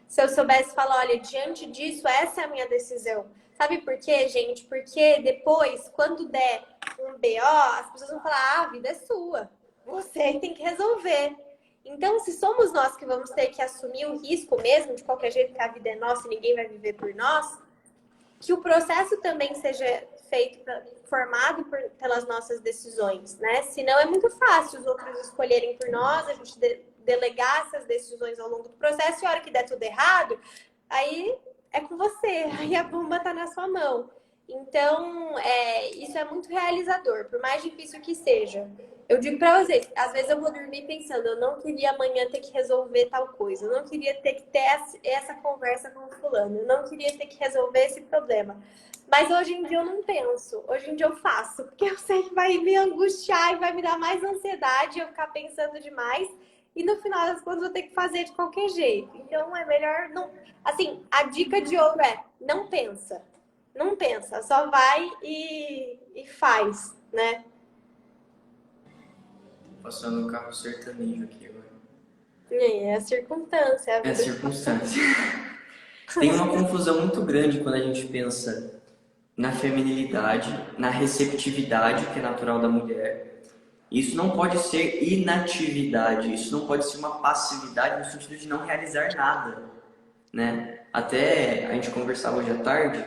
Se eu soubesse falar: olha, diante disso, essa é a minha decisão. Sabe por quê, gente? Porque depois, quando der um BO, as pessoas vão falar: a vida é sua. Você tem que resolver. Então, se somos nós que vamos ter que assumir o risco mesmo, de qualquer jeito, que a vida é nossa e ninguém vai viver por nós, que o processo também seja feito, formado pelas nossas decisões, né? Senão é muito fácil os outros escolherem por nós, a gente delegar essas decisões ao longo do processo, e a hora que der tudo errado, aí é com você, aí a bomba tá na sua mão. Então, isso é muito realizador, por mais difícil que seja. Eu digo pra vocês, às vezes eu vou dormir pensando, eu não queria amanhã ter que resolver tal coisa, eu não queria ter que ter essa conversa com o fulano, eu não queria ter que resolver esse problema. Mas hoje em dia eu não penso, hoje em dia eu faço, porque eu sei que vai me angustiar e vai me dar mais ansiedade eu ficar pensando demais. E no final das contas eu vou ter que fazer de qualquer jeito. Então é melhor não. Assim, a dica de ouro é não pensa. Não pensa, só vai e faz, né? Passando o carro sertanejo aqui agora. É a circunstância, a É a vida. circunstância. Tem uma confusão muito grande quando a gente pensa na feminilidade, na receptividade que é natural da mulher. Isso não pode ser inatividade, isso não pode ser uma passividade no sentido de não realizar nada, né? Até a gente conversava hoje à tarde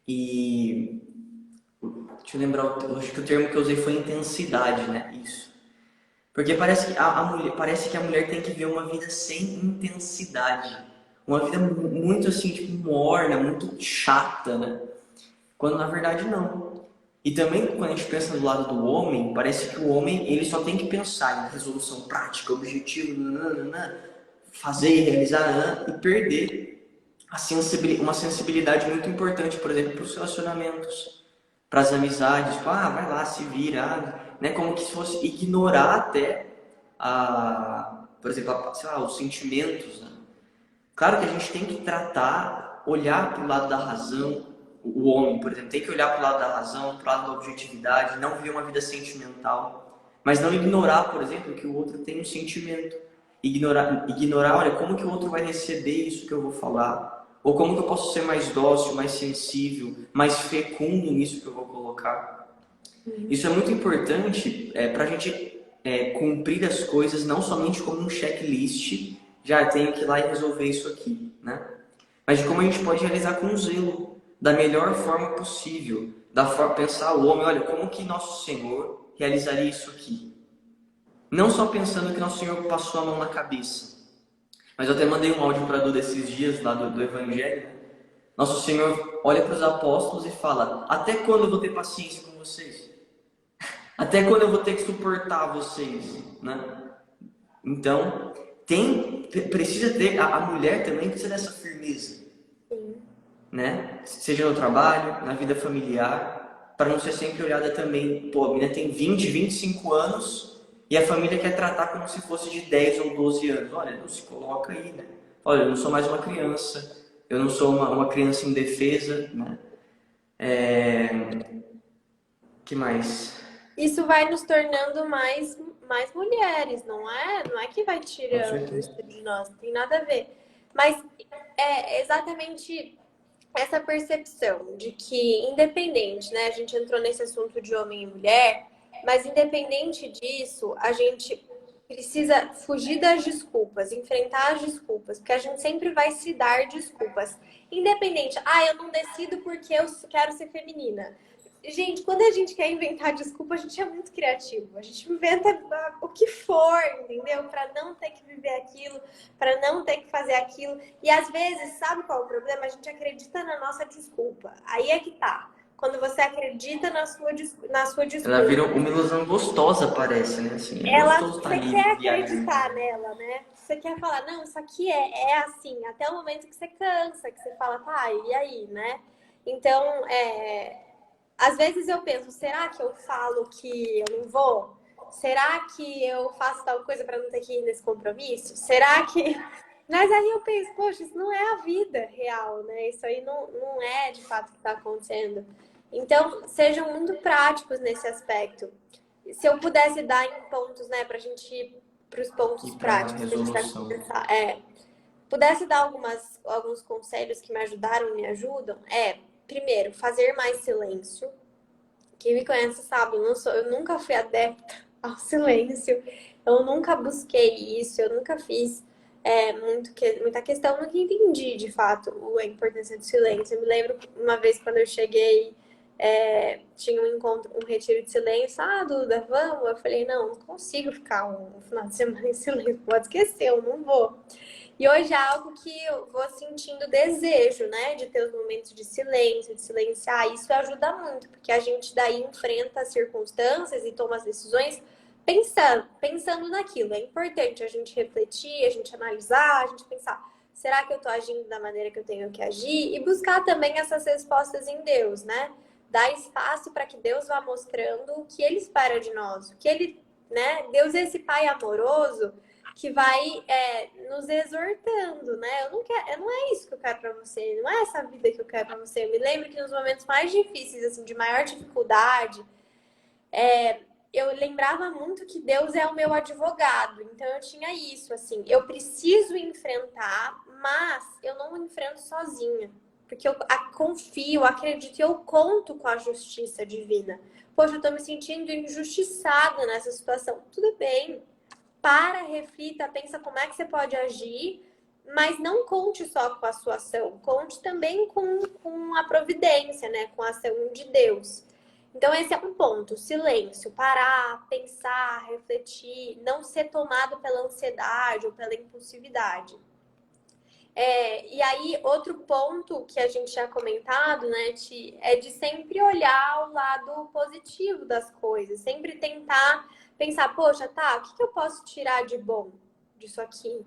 e deixa eu lembrar, eu acho que o termo que eu usei foi intensidade, né? Isso. Porque parece que parece que a mulher tem que ver uma vida sem intensidade, uma vida muito assim, tipo, morna, muito chata, né? Quando na verdade não. E também quando a gente pensa do lado do homem, parece que o homem ele só tem que pensar em resolução prática, objetivo, nananana, fazer e realizar e perder uma sensibilidade muito importante, por exemplo, para os relacionamentos, para as amizades, tipo, vai lá, se vira, né? Como que se fosse ignorar até por exemplo, sei lá, os sentimentos, né? Claro que a gente tem que tratar, olhar para o lado da razão. O homem, por exemplo, tem que olhar para o lado da razão, para o lado da objetividade, não viver uma vida sentimental. Mas não ignorar, por exemplo, que o outro tem um sentimento. Ignorar, olha, como que o outro vai receber isso que eu vou falar? Ou como que eu posso ser mais dócil, mais sensível, mais fecundo nisso que eu vou colocar? Isso é muito importante para a gente cumprir as coisas não somente como um checklist, já tenho que ir lá e resolver isso aqui, né? Mas de como a gente pode realizar com zelo, da melhor forma possível, pensar o homem, olha, como que nosso Senhor realizaria isso aqui? Não só pensando que nosso Senhor passou a mão na cabeça, mas eu até mandei um áudio para a Duda esses dias lá do Evangelho. Né? Nosso Senhor olha para os apóstolos e fala: até quando eu vou ter paciência com vocês? Até quando eu vou ter que suportar vocês, né? Então, precisa ter, a mulher também precisa dessa firmeza, né? Seja no trabalho, na vida familiar, para não ser sempre olhada também, pô, a menina tem 25 anos e a família quer tratar como se fosse de 10 ou 12 anos. Olha, não se coloca aí, né? Olha, eu não sou mais uma criança, eu não sou uma criança indefesa, né? Que mais? Isso vai nos tornando mais mulheres, não é? Não é que vai Com tirando certeza. isso de nós, não tem nada a ver. Mas é exatamente essa percepção de que, independente, né? A gente entrou nesse assunto de homem e mulher, mas independente disso, a gente precisa fugir das desculpas, enfrentar as desculpas, porque a gente sempre vai se dar desculpas. Independente, eu não decido porque eu quero ser feminina. Gente, quando a gente quer inventar desculpa, a gente é muito criativo. A gente inventa o que for, entendeu? Para não ter que viver aquilo, para não ter que fazer aquilo. E às vezes, sabe qual é o problema? A gente acredita na nossa desculpa. Aí é que tá. Quando você acredita na sua Ela desculpa, vira uma ilusão gostosa, parece, né? Assim, é gostoso estar você ali quer viajando. acreditar nela, né? Você quer falar, não, isso aqui é assim, até o momento que você cansa, que você fala, tá, e aí, né? Então, às vezes eu penso, será que eu falo que eu não vou? Será que eu faço tal coisa para não ter que ir nesse compromisso? Será que. Mas aí eu penso, poxa, isso não é a vida real, né? Isso aí não é de fato o que está acontecendo. Então, sejam muito práticos nesse aspecto. Se eu pudesse dar em pontos, né, para a gente ir para os pontos E para práticos que a gente vai resolução. conversar, pudesse dar alguns conselhos que me ajudaram, me ajudam, primeiro, fazer mais silêncio. Quem me conhece sabe, eu nunca fui adepta ao silêncio, eu nunca busquei isso, eu nunca fiz muita questão, nunca entendi de fato a importância do silêncio. Eu me lembro uma vez quando eu cheguei, tinha um encontro, um retiro de silêncio. Duda, vamos? Eu falei, não consigo ficar um final de semana em silêncio, pode esquecer, eu não vou. E hoje é algo que eu vou sentindo desejo, né? De ter os momentos de silêncio, de silenciar. Isso ajuda muito, porque a gente daí enfrenta as circunstâncias e toma as decisões pensando naquilo. É importante a gente refletir, a gente analisar, a gente pensar, será que eu tô agindo da maneira que eu tenho que agir? E buscar também essas respostas em Deus, né? Dar espaço para que Deus vá mostrando o que Ele espera de nós, o que Ele, né? Deus é esse Pai amoroso que vai nos exortando, né? Não é isso que eu quero para você, não é essa vida que eu quero para você. Eu me lembro que nos momentos mais difíceis, assim, de maior dificuldade, eu lembrava muito que Deus é o meu advogado. Então eu tinha isso, assim, eu preciso enfrentar, mas eu não enfrento sozinha. Porque eu confio, acredito e eu conto com a justiça divina. Poxa, eu tô me sentindo injustiçada nessa situação. Tudo bem, para, reflita, pensa como é que você pode agir, mas não conte só com a sua ação, conte também com a providência, né? Com a ação de Deus. Então, esse é um ponto: silêncio, parar, pensar, refletir, não ser tomado pela ansiedade ou pela impulsividade. E aí, outro ponto que a gente tinha comentado, né, Ti, é de sempre olhar o lado positivo das coisas, sempre tentar pensar, poxa, tá, o que eu posso tirar de bom disso aqui?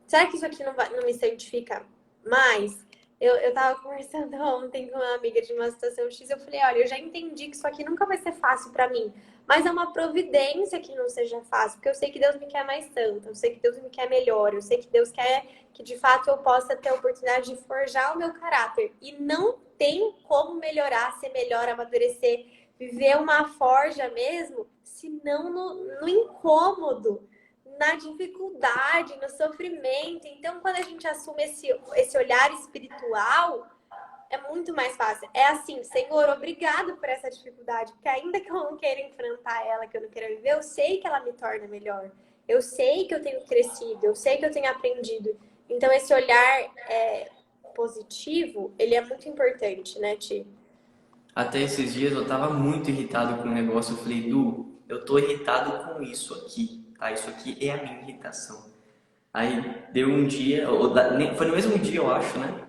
Será que isso aqui não me santifica mais? Eu tava conversando ontem com uma amiga de uma situação X, eu falei, olha, eu já entendi que isso aqui nunca vai ser fácil pra mim, mas é uma providência que não seja fácil, porque eu sei que Deus me quer mais tanto, eu sei que Deus me quer melhor, eu sei que Deus quer que de fato eu possa ter a oportunidade de forjar o meu caráter. E não tem como melhorar, ser melhor, amadurecer, viver uma forja mesmo, se não no incômodo, na dificuldade, no sofrimento. Então, quando a gente assume esse olhar espiritual, é muito mais fácil. É assim, Senhor, obrigado por essa dificuldade, porque ainda que eu não queira enfrentar ela, que eu não queira viver, eu sei que ela me torna melhor. Eu sei que eu tenho crescido, eu sei que eu tenho aprendido. Então, esse olhar positivo, ele é muito importante, né, Ti? Até esses dias eu tava muito irritado com o negócio. Eu falei, Du, eu tô irritado com isso aqui, tá? Isso aqui é a minha irritação. Aí deu um dia, foi no mesmo dia, eu acho, né?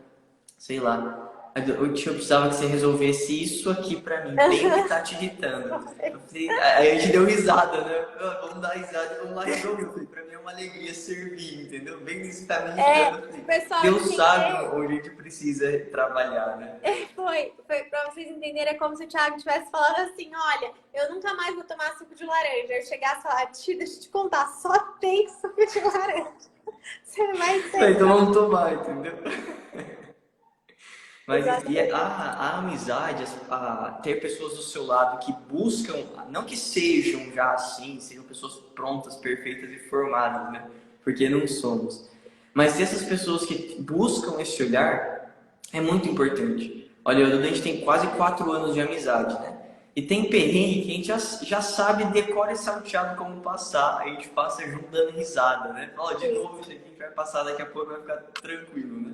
Sei lá. Eu precisava que você resolvesse isso aqui pra mim, bem o que tá te irritando. Eu falei, aí a gente deu risada, né? Vamos dar risada e vamos lá resolver. Eu falei, pra mim é uma alegria servir, entendeu? Bem isso que tá me irritando. Eu falei, Pessoal, Deus sabe onde a gente precisa trabalhar, né? Foi pra vocês entenderem, é como se o Thiago estivesse falando assim, olha, eu nunca mais vou tomar suco de laranja. Eu chegasse e falar, Ti, deixa eu te contar, só tem suco de laranja. Você vai ser. Então vamos tomar, entendeu? Mas Exatamente. a amizade, ter pessoas do seu lado que buscam, não que sejam já assim, sejam pessoas prontas, perfeitas e formadas, né? Porque não somos. Mas essas pessoas que buscam esse olhar é muito importante. Olha, a gente tem quase 4 anos de amizade, né? E tem perrengue que a gente já sabe, decora e salteado como passar. A gente passa junto dando risada, né? Fala, de novo, isso aqui a gente vai passar daqui a pouco, vai ficar tranquilo, né?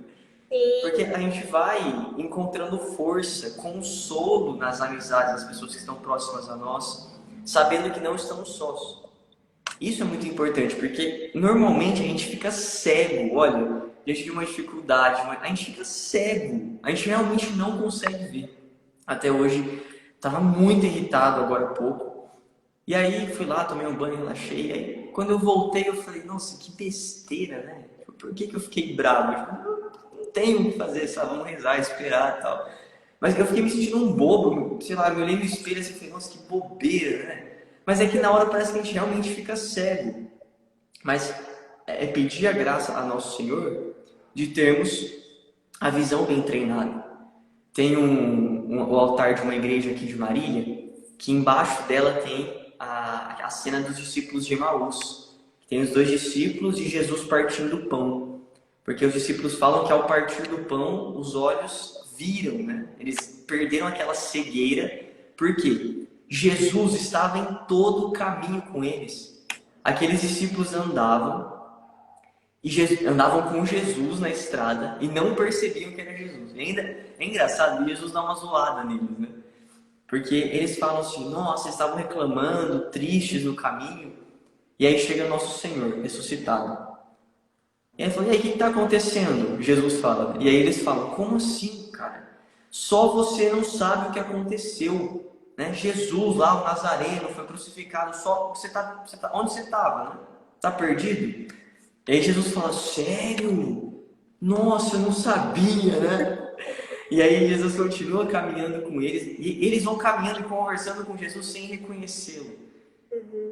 Porque Sim. a gente vai encontrando força, consolo nas amizades das pessoas que estão próximas a nós, sabendo que não estamos sós. Isso é muito importante, porque normalmente a gente fica cego. Olha, diante de uma dificuldade, a gente fica cego. A gente realmente não consegue ver. Até hoje, estava muito irritado agora há pouco. E aí fui lá, tomei um banho, relaxei. Aí quando eu voltei, eu falei, nossa, que besteira, né? Por que eu fiquei bravo? Eu falei, não tenho o que fazer, sabe? Vamos rezar, esperar e tal. Mas eu fiquei me sentindo um bobo, sei lá, eu me olhei no espelho assim e falei, nossa, que bobeira, né? Mas é que na hora parece que a gente realmente fica cego. Mas é pedir a graça a Nosso Senhor de termos a visão bem treinada. Tem o altar de uma igreja aqui de Marília, que embaixo dela tem a cena dos discípulos de Emaús. Tem os 2 discípulos e Jesus partindo o pão. Porque os discípulos falam que ao partir do pão, os olhos viram, né? Eles perderam aquela cegueira. Por quê? Jesus estava em todo o caminho com eles. Aqueles discípulos andavam com Jesus na estrada e não percebiam que era Jesus. E ainda é engraçado, Jesus dá uma zoada neles, né? Porque eles falam assim, nossa, estavam reclamando, tristes no caminho, e aí chega nosso Senhor ressuscitado. E aí falou, e aí, o que está acontecendo? Jesus fala. E aí eles falam, como assim, cara? Só você não sabe o que aconteceu. Né? Jesus lá, o Nazareno, foi crucificado. Só onde você estava? Né? Tá perdido? E aí Jesus fala, sério? Nossa, eu não sabia, né? E aí Jesus continua caminhando com eles. E eles vão caminhando e conversando com Jesus sem reconhecê-lo.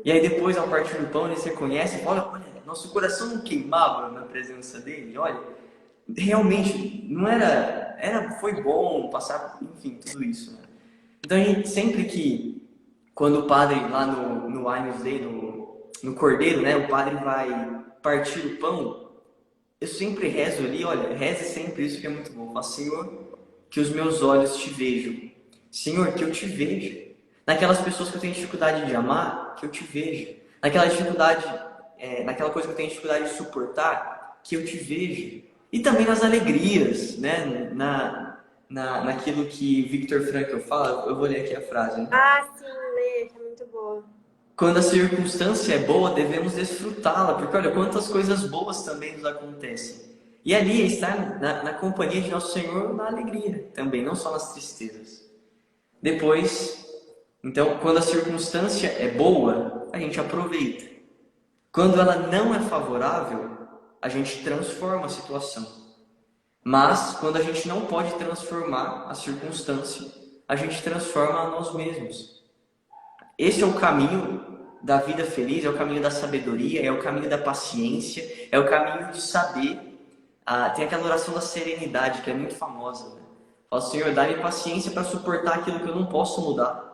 E aí depois, ao partir do pão, eles reconhecem, olha, nosso coração não queimava na presença dele, olha, realmente não foi bom passar, enfim, tudo isso, né? Então a gente sempre que, quando o padre lá no Agnus Dei, no Cordeiro, né, o padre vai partir o pão, eu sempre rezo ali, olha, reze sempre isso que é muito bom. Fala, Senhor, que os meus olhos te vejam. Senhor, que eu te veja. Naquelas pessoas que eu tenho dificuldade de amar, que eu te veja. Naquela dificuldade, naquela coisa que eu tenho dificuldade de suportar, que eu te veja. E também nas alegrias, né? Naquilo que Viktor Frankl fala, eu vou ler aqui a frase, né? Ah, sim, lê, que é muito boa. Quando a circunstância é boa, devemos desfrutá-la, porque olha quantas coisas boas também nos acontecem. E ali é estar na companhia de Nosso Senhor na alegria também, não só nas tristezas. Depois, então, quando a circunstância é boa, a gente aproveita. Quando ela não é favorável, a gente transforma a situação. Mas, quando a gente não pode transformar a circunstância, a gente transforma a nós mesmos. Esse é o caminho da vida feliz, é o caminho da sabedoria, é o caminho da paciência, é o caminho de saber. Tem aquela oração da serenidade que é muito famosa. Né? Fala, Senhor, dá-me paciência para suportar aquilo que eu não posso mudar.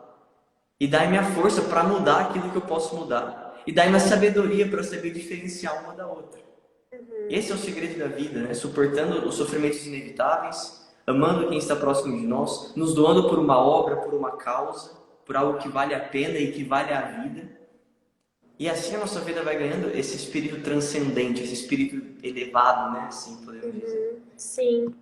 E dá-me a força para mudar aquilo que eu posso mudar. E dá-me a sabedoria para saber diferenciar uma da outra. Esse é o segredo da vida, né? Suportando os sofrimentos inevitáveis, amando quem está próximo de nós, nos doando por uma obra, por uma causa, por algo que vale a pena e que vale a vida. E assim a nossa vida vai ganhando esse espírito transcendente, esse espírito elevado, né? Assim podemos dizer. Sim.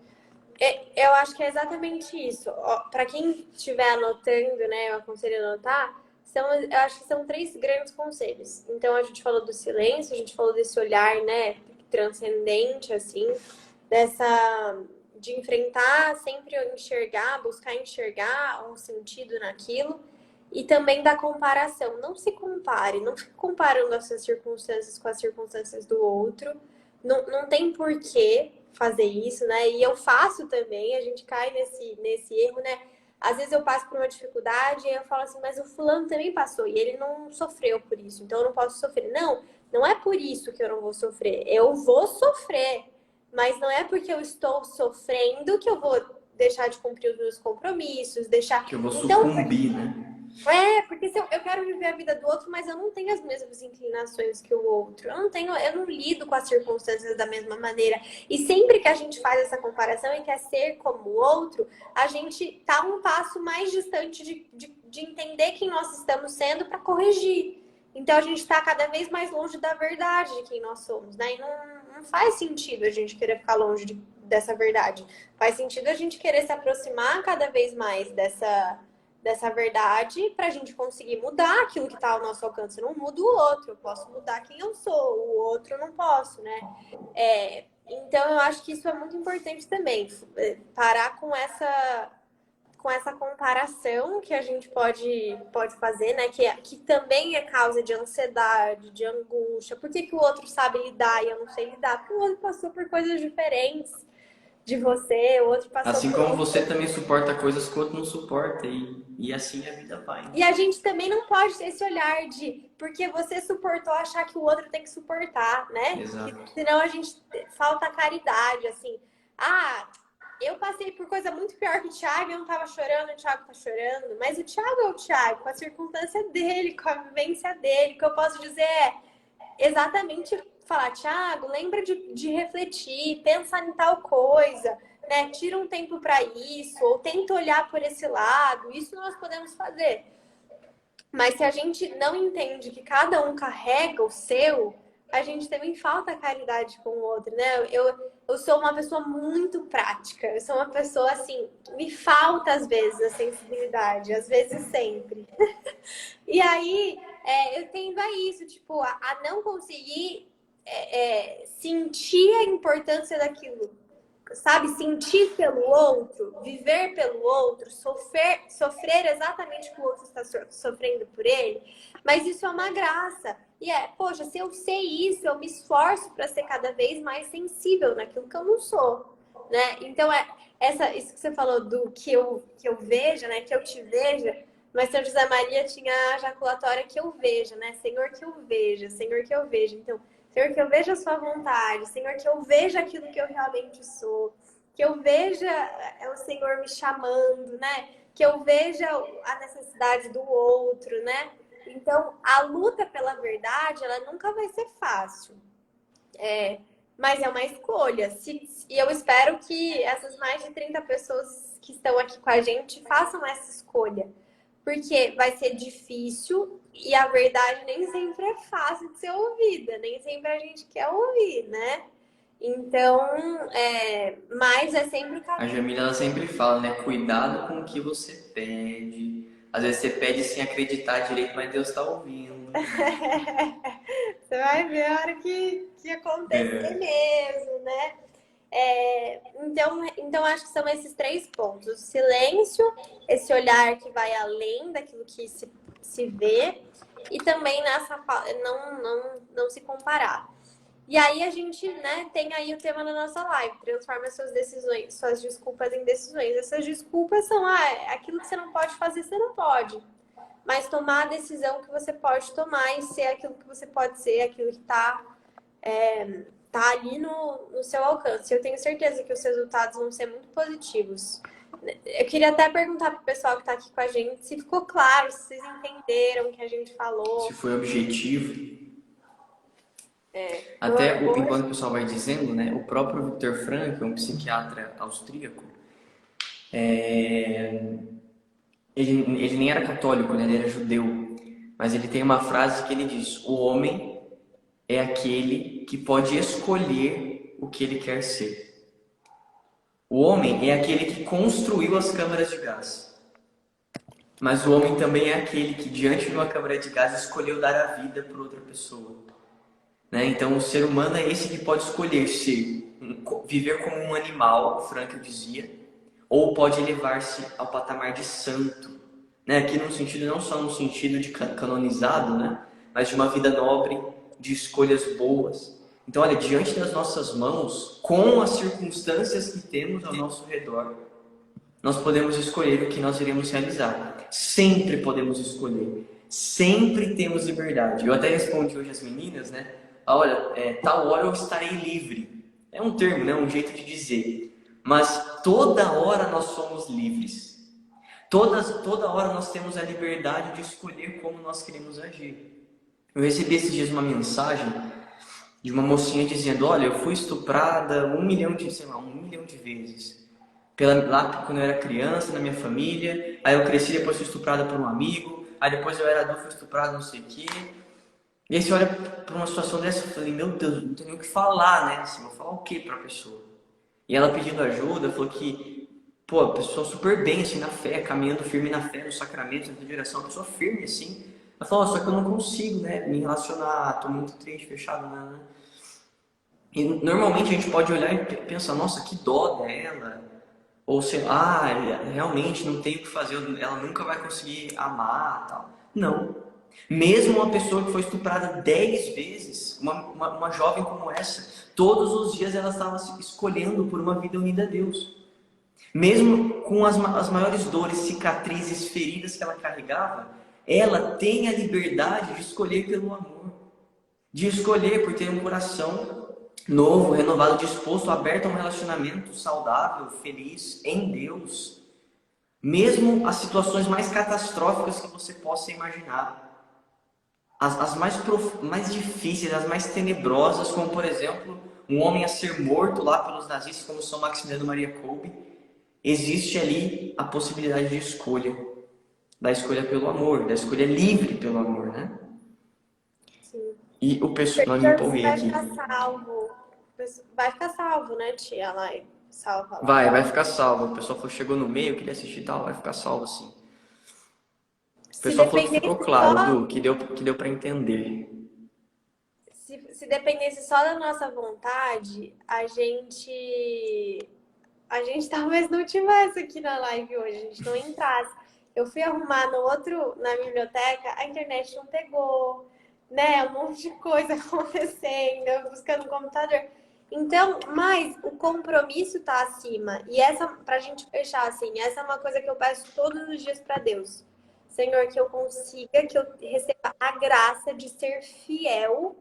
Eu acho que é exatamente isso. Para quem estiver anotando, né, eu aconselho a anotar, eu acho que são 3 grandes conselhos. Então, a gente falou do silêncio, a gente falou desse olhar, né, transcendente, assim, de enfrentar, sempre enxergar, buscar enxergar um sentido naquilo, e também da comparação. Não se compare, não fique comparando as suas circunstâncias com as circunstâncias do outro. Não tem porquê fazer isso, né? E eu faço também, a gente cai nesse erro, né? Às vezes eu passo por uma dificuldade e eu falo assim, mas o fulano também passou e ele não sofreu por isso, então eu não posso sofrer. Não é por isso que eu não vou sofrer. Eu vou sofrer, mas não é porque eu estou sofrendo que eu vou deixar de cumprir os meus compromissos, deixar. Que eu vou Então, sucumbir, né? porque se eu quero viver a vida do outro, mas eu não tenho as mesmas inclinações que o outro. Eu não lido com as circunstâncias da mesma maneira. E sempre que a gente faz essa comparação e quer ser como o outro, a gente tá um passo mais distante de entender quem nós estamos sendo para corrigir. Então a gente está cada vez mais longe da verdade de quem nós somos, né? E não faz sentido a gente querer ficar longe dessa verdade. Faz sentido a gente querer se aproximar cada vez mais dessa verdade para a gente conseguir mudar aquilo que está ao nosso alcance. Eu não mudo o outro, eu posso mudar quem eu sou, o outro eu não posso, né? Então eu acho que isso é muito importante também, parar com essa comparação que a gente pode fazer, né? Que também é causa de ansiedade, de angústia. Por que o outro sabe lidar e eu não sei lidar? Porque o outro passou por coisas diferentes de você, o outro passou Assim por como você também suporta coisas que o outro não suporta. E assim a vida vai. Né? E a gente também não pode ter esse olhar de porque você suportou achar que o outro tem que suportar, né? Exato. Senão a gente falta caridade, assim. Eu passei por coisa muito pior que o Thiago, eu não tava chorando, o Thiago tá chorando. Mas o Thiago é o Thiago, com a circunstância dele, com a vivência dele. O que eu posso dizer é exatamente falar, Thiago, lembra de refletir, pensa em tal coisa, né? Tira um tempo para isso, ou tenta olhar por esse lado. Isso nós podemos fazer. Mas se a gente não entende que cada um carrega o seu, a gente também falta caridade com o outro, né? Eu sou uma pessoa muito prática. Eu sou uma pessoa, assim, me falta às vezes a sensibilidade, às vezes sempre. E aí, eu tendo a isso, tipo, a não conseguir sentir a importância daquilo, sabe? Sentir pelo outro, viver pelo outro, sofrer exatamente o que o outro está sofrendo por ele. Mas isso é uma graça. E poxa, se eu sei isso, eu me esforço para ser cada vez mais sensível naquilo que eu não sou, né? Então, isso que você falou do que eu veja, né? Que eu te veja. Mas São José Maria tinha a jaculatória que eu veja, né? Senhor, que eu veja, Senhor, que eu veja. Então, Senhor, que eu veja a sua vontade. Senhor, que eu veja aquilo que eu realmente sou. Que eu veja o Senhor me chamando, né? Que eu veja a necessidade do outro, né? Então, a luta pela verdade, ela nunca vai ser fácil. Mas é uma escolha. E eu espero que essas mais de 30 pessoas que estão aqui com a gente façam essa escolha. Porque vai ser difícil e a verdade nem sempre é fácil de ser ouvida, nem sempre a gente quer ouvir, né? Então, mas é sempre A Jamila, ela sempre fala, né? Cuidado com o que você pede. Às vezes você pede sem acreditar direito, mas Deus está ouvindo. Você vai ver a hora que acontecer mesmo, né? Então, acho que são esses 3 pontos. O silêncio, esse olhar que vai além daquilo que se vê, e também não se comparar. E aí a gente, né, tem aí o tema da nossa live, transforma suas decisões, suas desculpas em decisões. Essas desculpas são aquilo que você não pode fazer, você não pode. Mas tomar a decisão que você pode tomar e ser aquilo que você pode ser, aquilo que tá ali no seu alcance. Eu tenho certeza que os resultados vão ser muito positivos. Eu queria até perguntar pro pessoal que tá aqui com a gente se ficou claro, se vocês entenderam o que a gente falou. Se foi objetivo. Até enquanto o pessoal vai dizendo, né? O próprio Viktor Frankl, um psiquiatra austríaco, ele nem era católico, né? Ele era judeu. Mas ele tem uma frase que ele diz: o homem é aquele que pode escolher o que ele quer ser. O homem é aquele que construiu as câmaras de gás. Mas o homem também é aquele que, diante de uma câmara de gás, escolheu dar a vida para outra pessoa. Né? Então, o ser humano é esse que pode escolher viver como um animal, o Frankl dizia, ou pode elevar-se ao patamar de santo. Né? Aqui no sentido, não só no sentido de canonizado, né? Mas de uma vida nobre, de escolhas boas. Então, olha, diante das nossas mãos, com as circunstâncias que temos ao nosso redor, nós podemos escolher o que nós iremos realizar. Sempre podemos escolher. Sempre temos liberdade. Eu até respondi hoje às meninas, né? Olha, tal hora eu estarei livre. É um termo, né? Um jeito de dizer. Mas toda hora nós somos livres. Toda hora nós temos a liberdade de escolher como nós queremos agir. Eu recebi esses dias uma mensagem de uma mocinha dizendo: olha, eu fui estuprada 1 milhão de vezes. Lá quando eu era criança, na minha família. Aí eu cresci, depois fui estuprada por um amigo. Aí depois eu era adulto, fui estuprada não sei o quê. E aí você olha para uma situação dessa e falei: meu Deus, não tenho nem o que falar, né? Assim, vou falar o que para a pessoa? E ela pedindo ajuda, falou que, pô, a pessoa super bem, assim, na fé, caminhando firme na fé, no sacramento, na direção, a pessoa firme, assim. Ela falou: só que eu não consigo, né, me relacionar, tô muito triste, fechado, né? E normalmente a gente pode olhar e pensar: nossa, que dó dela. Ou sei lá, realmente não tem o que fazer, ela nunca vai conseguir amar, tal. Não. Mesmo uma pessoa que foi estuprada 10 vezes, uma jovem como essa, todos os dias ela estava se escolhendo por uma vida unida a Deus. Mesmo com as maiores dores, cicatrizes, feridas que ela carregava, ela tem a liberdade de escolher pelo amor. De escolher por ter um coração novo, renovado, disposto, aberto a um relacionamento saudável, feliz, em Deus. Mesmo as situações mais catastróficas que você possa imaginar. As mais difíceis, as mais tenebrosas, como por exemplo, um homem a ser morto lá pelos nazistas, como São Maximiliano Maria Kolbe, existe ali a possibilidade de escolha. Da escolha pelo amor, da escolha livre pelo amor, né? Sim. E o pessoal, eu me empolguei aqui. Vai ficar salvo, né, tia? Lá, salva lá. Vai ficar salvo. O pessoal chegou no meio, queria assistir e tal, vai ficar salvo sim. O pessoal falou que ficou claro, Du, que deu para entender. se dependesse só da nossa vontade, a gente talvez não tivesse aqui na live hoje, a gente não entrasse. Eu fui arrumar na biblioteca, a internet não pegou, né? Um monte de coisa acontecendo, eu buscando no computador. Então, mas o compromisso tá acima. E essa, pra gente fechar assim, essa é uma coisa que eu peço todos os dias para Deus. Senhor, que eu consiga, que eu receba a graça de ser fiel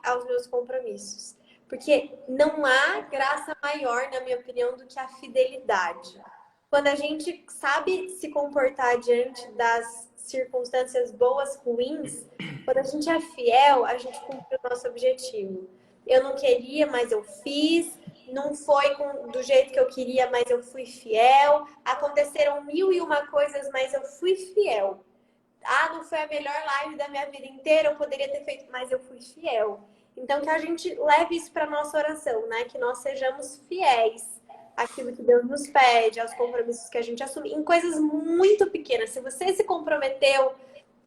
aos meus compromissos. Porque não há graça maior, na minha opinião, do que a fidelidade. Quando a gente sabe se comportar diante das circunstâncias boas, ruins, quando a gente é fiel, a gente cumpre o nosso objetivo. Eu não queria, mas eu fiz. Não foi do jeito que eu queria, mas eu fui fiel. Aconteceram 1001 coisas, mas eu fui fiel. Ah, não foi a melhor live da minha vida inteira, eu poderia ter feito, mas eu fui fiel. Então, que a gente leve isso para nossa oração, né? Que nós sejamos fiéis àquilo que Deus nos pede, aos compromissos que a gente assume, em coisas muito pequenas. Se você se comprometeu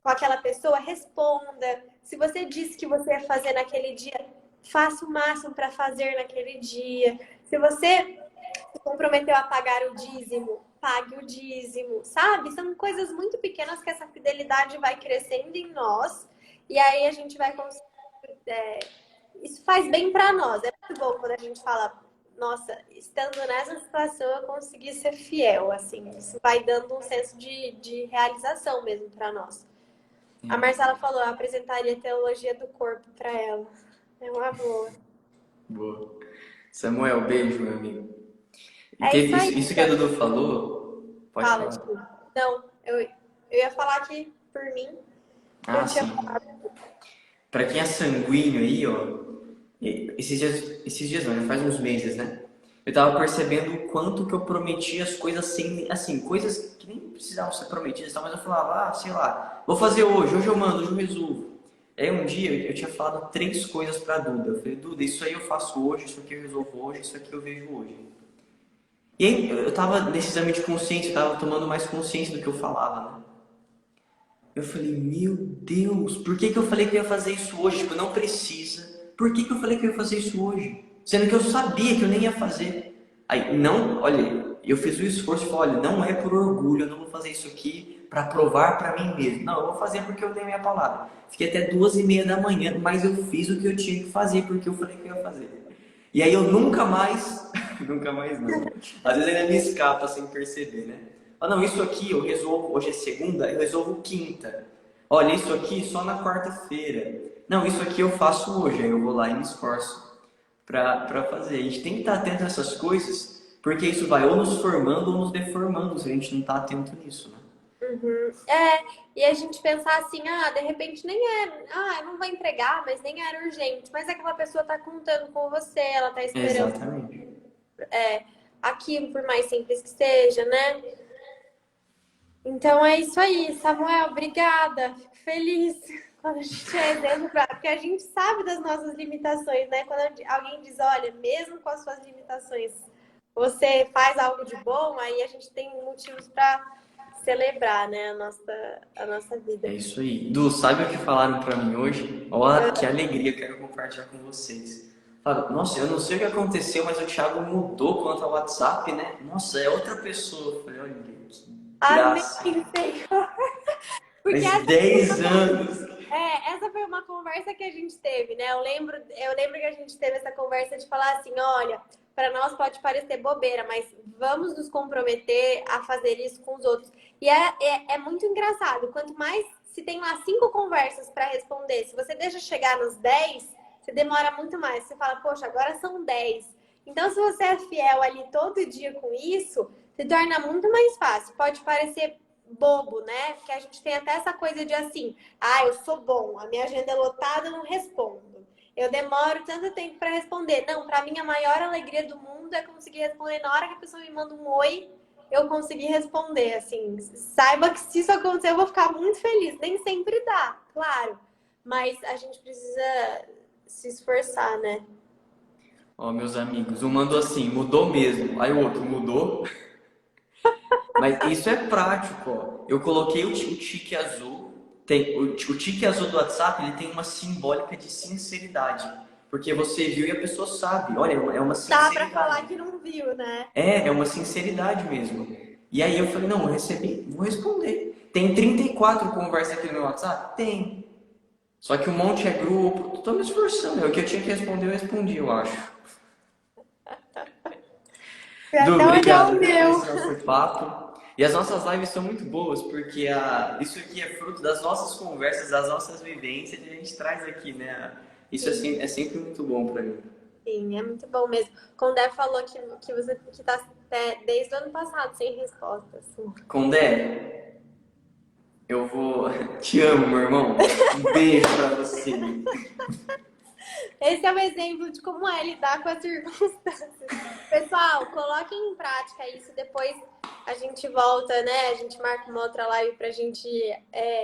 com aquela pessoa, responda. Se você disse que você ia fazer naquele dia, faça o máximo para fazer naquele dia. Se você se comprometeu a pagar o dízimo, pague o dízimo, sabe? São coisas muito pequenas que essa fidelidade vai crescendo em nós e aí a gente vai conseguir. Isso faz bem para nós. É muito bom quando a gente fala, nossa, estando nessa situação eu consegui ser fiel, assim. Isso vai dando um senso de realização mesmo para nós. A Marcela falou, eu apresentaria a teologia do corpo para ela. É uma boa. Boa. Samuel, beijo, meu amigo. É isso aí. Isso que a Dudu falou, pode Fala, falar. tipo, não, eu ia falar aqui por mim. Ah, sim. Pra quem é sanguíneo aí, ó, esses dias não, já faz uns meses, né? Eu tava percebendo o quanto que eu prometia as coisas sem, assim, coisas que nem precisavam ser prometidas, mas eu falava, sei lá, vou fazer hoje eu mando, hoje eu resolvo. Aí um dia eu tinha falado 3 coisas pra Duda. Eu falei, Duda, isso aí eu faço hoje, isso aqui eu resolvo hoje, isso aqui eu vejo hoje. E aí eu tava nesse exame de consciência, eu tava tomando mais consciência do que eu falava, né? Eu falei, meu Deus, por que eu falei que eu ia fazer isso hoje? Tipo, não precisa. Por que eu falei que eu ia fazer isso hoje? Sendo que eu sabia que eu nem ia fazer. Aí, não, olha, eu fiz o esforço e falei, olha, não é por orgulho, eu não vou fazer isso aqui para provar para mim mesmo. Não, eu vou fazer porque eu dei minha palavra. Fiquei até 2h30 da manhã, mas eu fiz o que eu tinha que fazer porque eu falei que eu ia fazer. E aí eu nunca mais, nunca mais não. Às vezes ainda me escapa sem perceber, né? Ah, não, isso aqui eu resolvo, hoje é segunda, eu resolvo quinta. Olha, isso aqui só na quarta-feira. Não, isso aqui eu faço hoje, aí eu vou lá e me esforço para fazer. A gente tem que estar atento a essas coisas, porque isso vai ou nos formando ou nos deformando se a gente não está atento nisso, né? Uhum. E a gente pensar assim, de repente nem eu não vou entregar, mas nem era urgente. Mas aquela pessoa tá contando com você, ela tá esperando. Exatamente. Aquilo, por mais simples que seja, né? Então é isso aí, Samuel, obrigada. Fico feliz quando a gente é exemplo, porque a gente sabe das nossas limitações, né? Quando alguém diz, olha, mesmo com as suas limitações, você faz algo de bom, aí a gente tem motivos para celebrar, né, a nossa vida. É isso aí. Du, sabe o que falaram pra mim hoje? Olha que alegria, quero compartilhar com vocês. Falaram, nossa, eu não sei o que aconteceu, mas o Thiago mudou quanto ao WhatsApp, né? Nossa, é outra pessoa. Eu falei, olha que graça. Amém, Senhor. Porque Faz 10 anos. Essa foi uma conversa que a gente teve, né? Eu lembro que a gente teve essa conversa de falar assim, olha, para nós pode parecer bobeira, mas vamos nos comprometer a fazer isso com os outros. E é muito engraçado. Quanto mais se tem lá 5 conversas para responder, se você deixa chegar nos 10, você demora muito mais. Você fala, poxa, agora são 10. Então, se você é fiel ali todo dia com isso, se torna muito mais fácil. Pode parecer bobo, né? Porque a gente tem até essa coisa de assim, eu sou bom, a minha agenda é lotada, eu não respondo. Eu demoro tanto tempo para responder. Não, para mim a maior alegria do mundo é conseguir responder na hora que a pessoa me manda um oi, eu consegui responder, assim. Saiba que se isso acontecer, eu vou ficar muito feliz. Nem sempre dá, claro. Mas a gente precisa se esforçar, né? Ó, meus amigos, um mandou assim, mudou mesmo. Aí o outro mudou. Mas isso é prático, ó. Eu coloquei o tique azul O tique azul do WhatsApp, ele tem uma simbólica de sinceridade. Porque você viu e a pessoa sabe. Olha, é uma Dá pra sinceridade. falar que não viu, né? É uma sinceridade mesmo. E aí eu falei, não, eu recebi, vou responder. Tem 34 conversas aqui no meu WhatsApp? Tem. Só que um monte é grupo. Tô me esforçando. O que eu tinha que responder, eu respondi, eu acho. Foi até Du, olhar obrigado o por meu. esse nosso papo. E as nossas lives são muito boas, porque isso aqui é fruto das nossas conversas, das nossas vivências que a gente traz aqui, né? Isso é sempre muito bom pra mim. Sim, é muito bom mesmo. Condé falou que você que tá desde o ano passado sem resposta. Assim. Condé, eu vou. Te amo, meu irmão. Um beijo pra você. Esse é um exemplo de como é lidar com as circunstâncias. Pessoal, coloquem em prática isso. Depois a gente volta, né? A gente marca uma outra live pra gente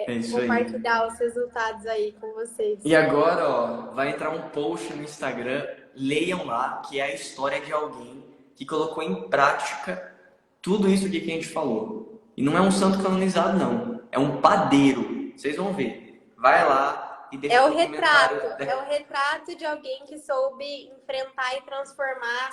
isso aí. compartilhar os resultados aí com vocês. E agora, ó, vai entrar um post no Instagram, leiam lá, que é a história de alguém que colocou em prática tudo isso aqui que a gente falou. E não é um santo canonizado, não. É um padeiro. Vocês vão ver. Vai lá e deixa É um o retrato. comentário. É o retrato de alguém que soube enfrentar e transformar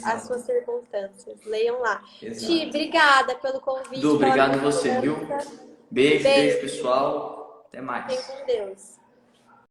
as suas circunstâncias. Leiam lá. Exato. Ti, obrigada pelo convite. Du, obrigado pela você, viu? conversa. Beijo, pessoal. Até mais. Fiquem com Deus.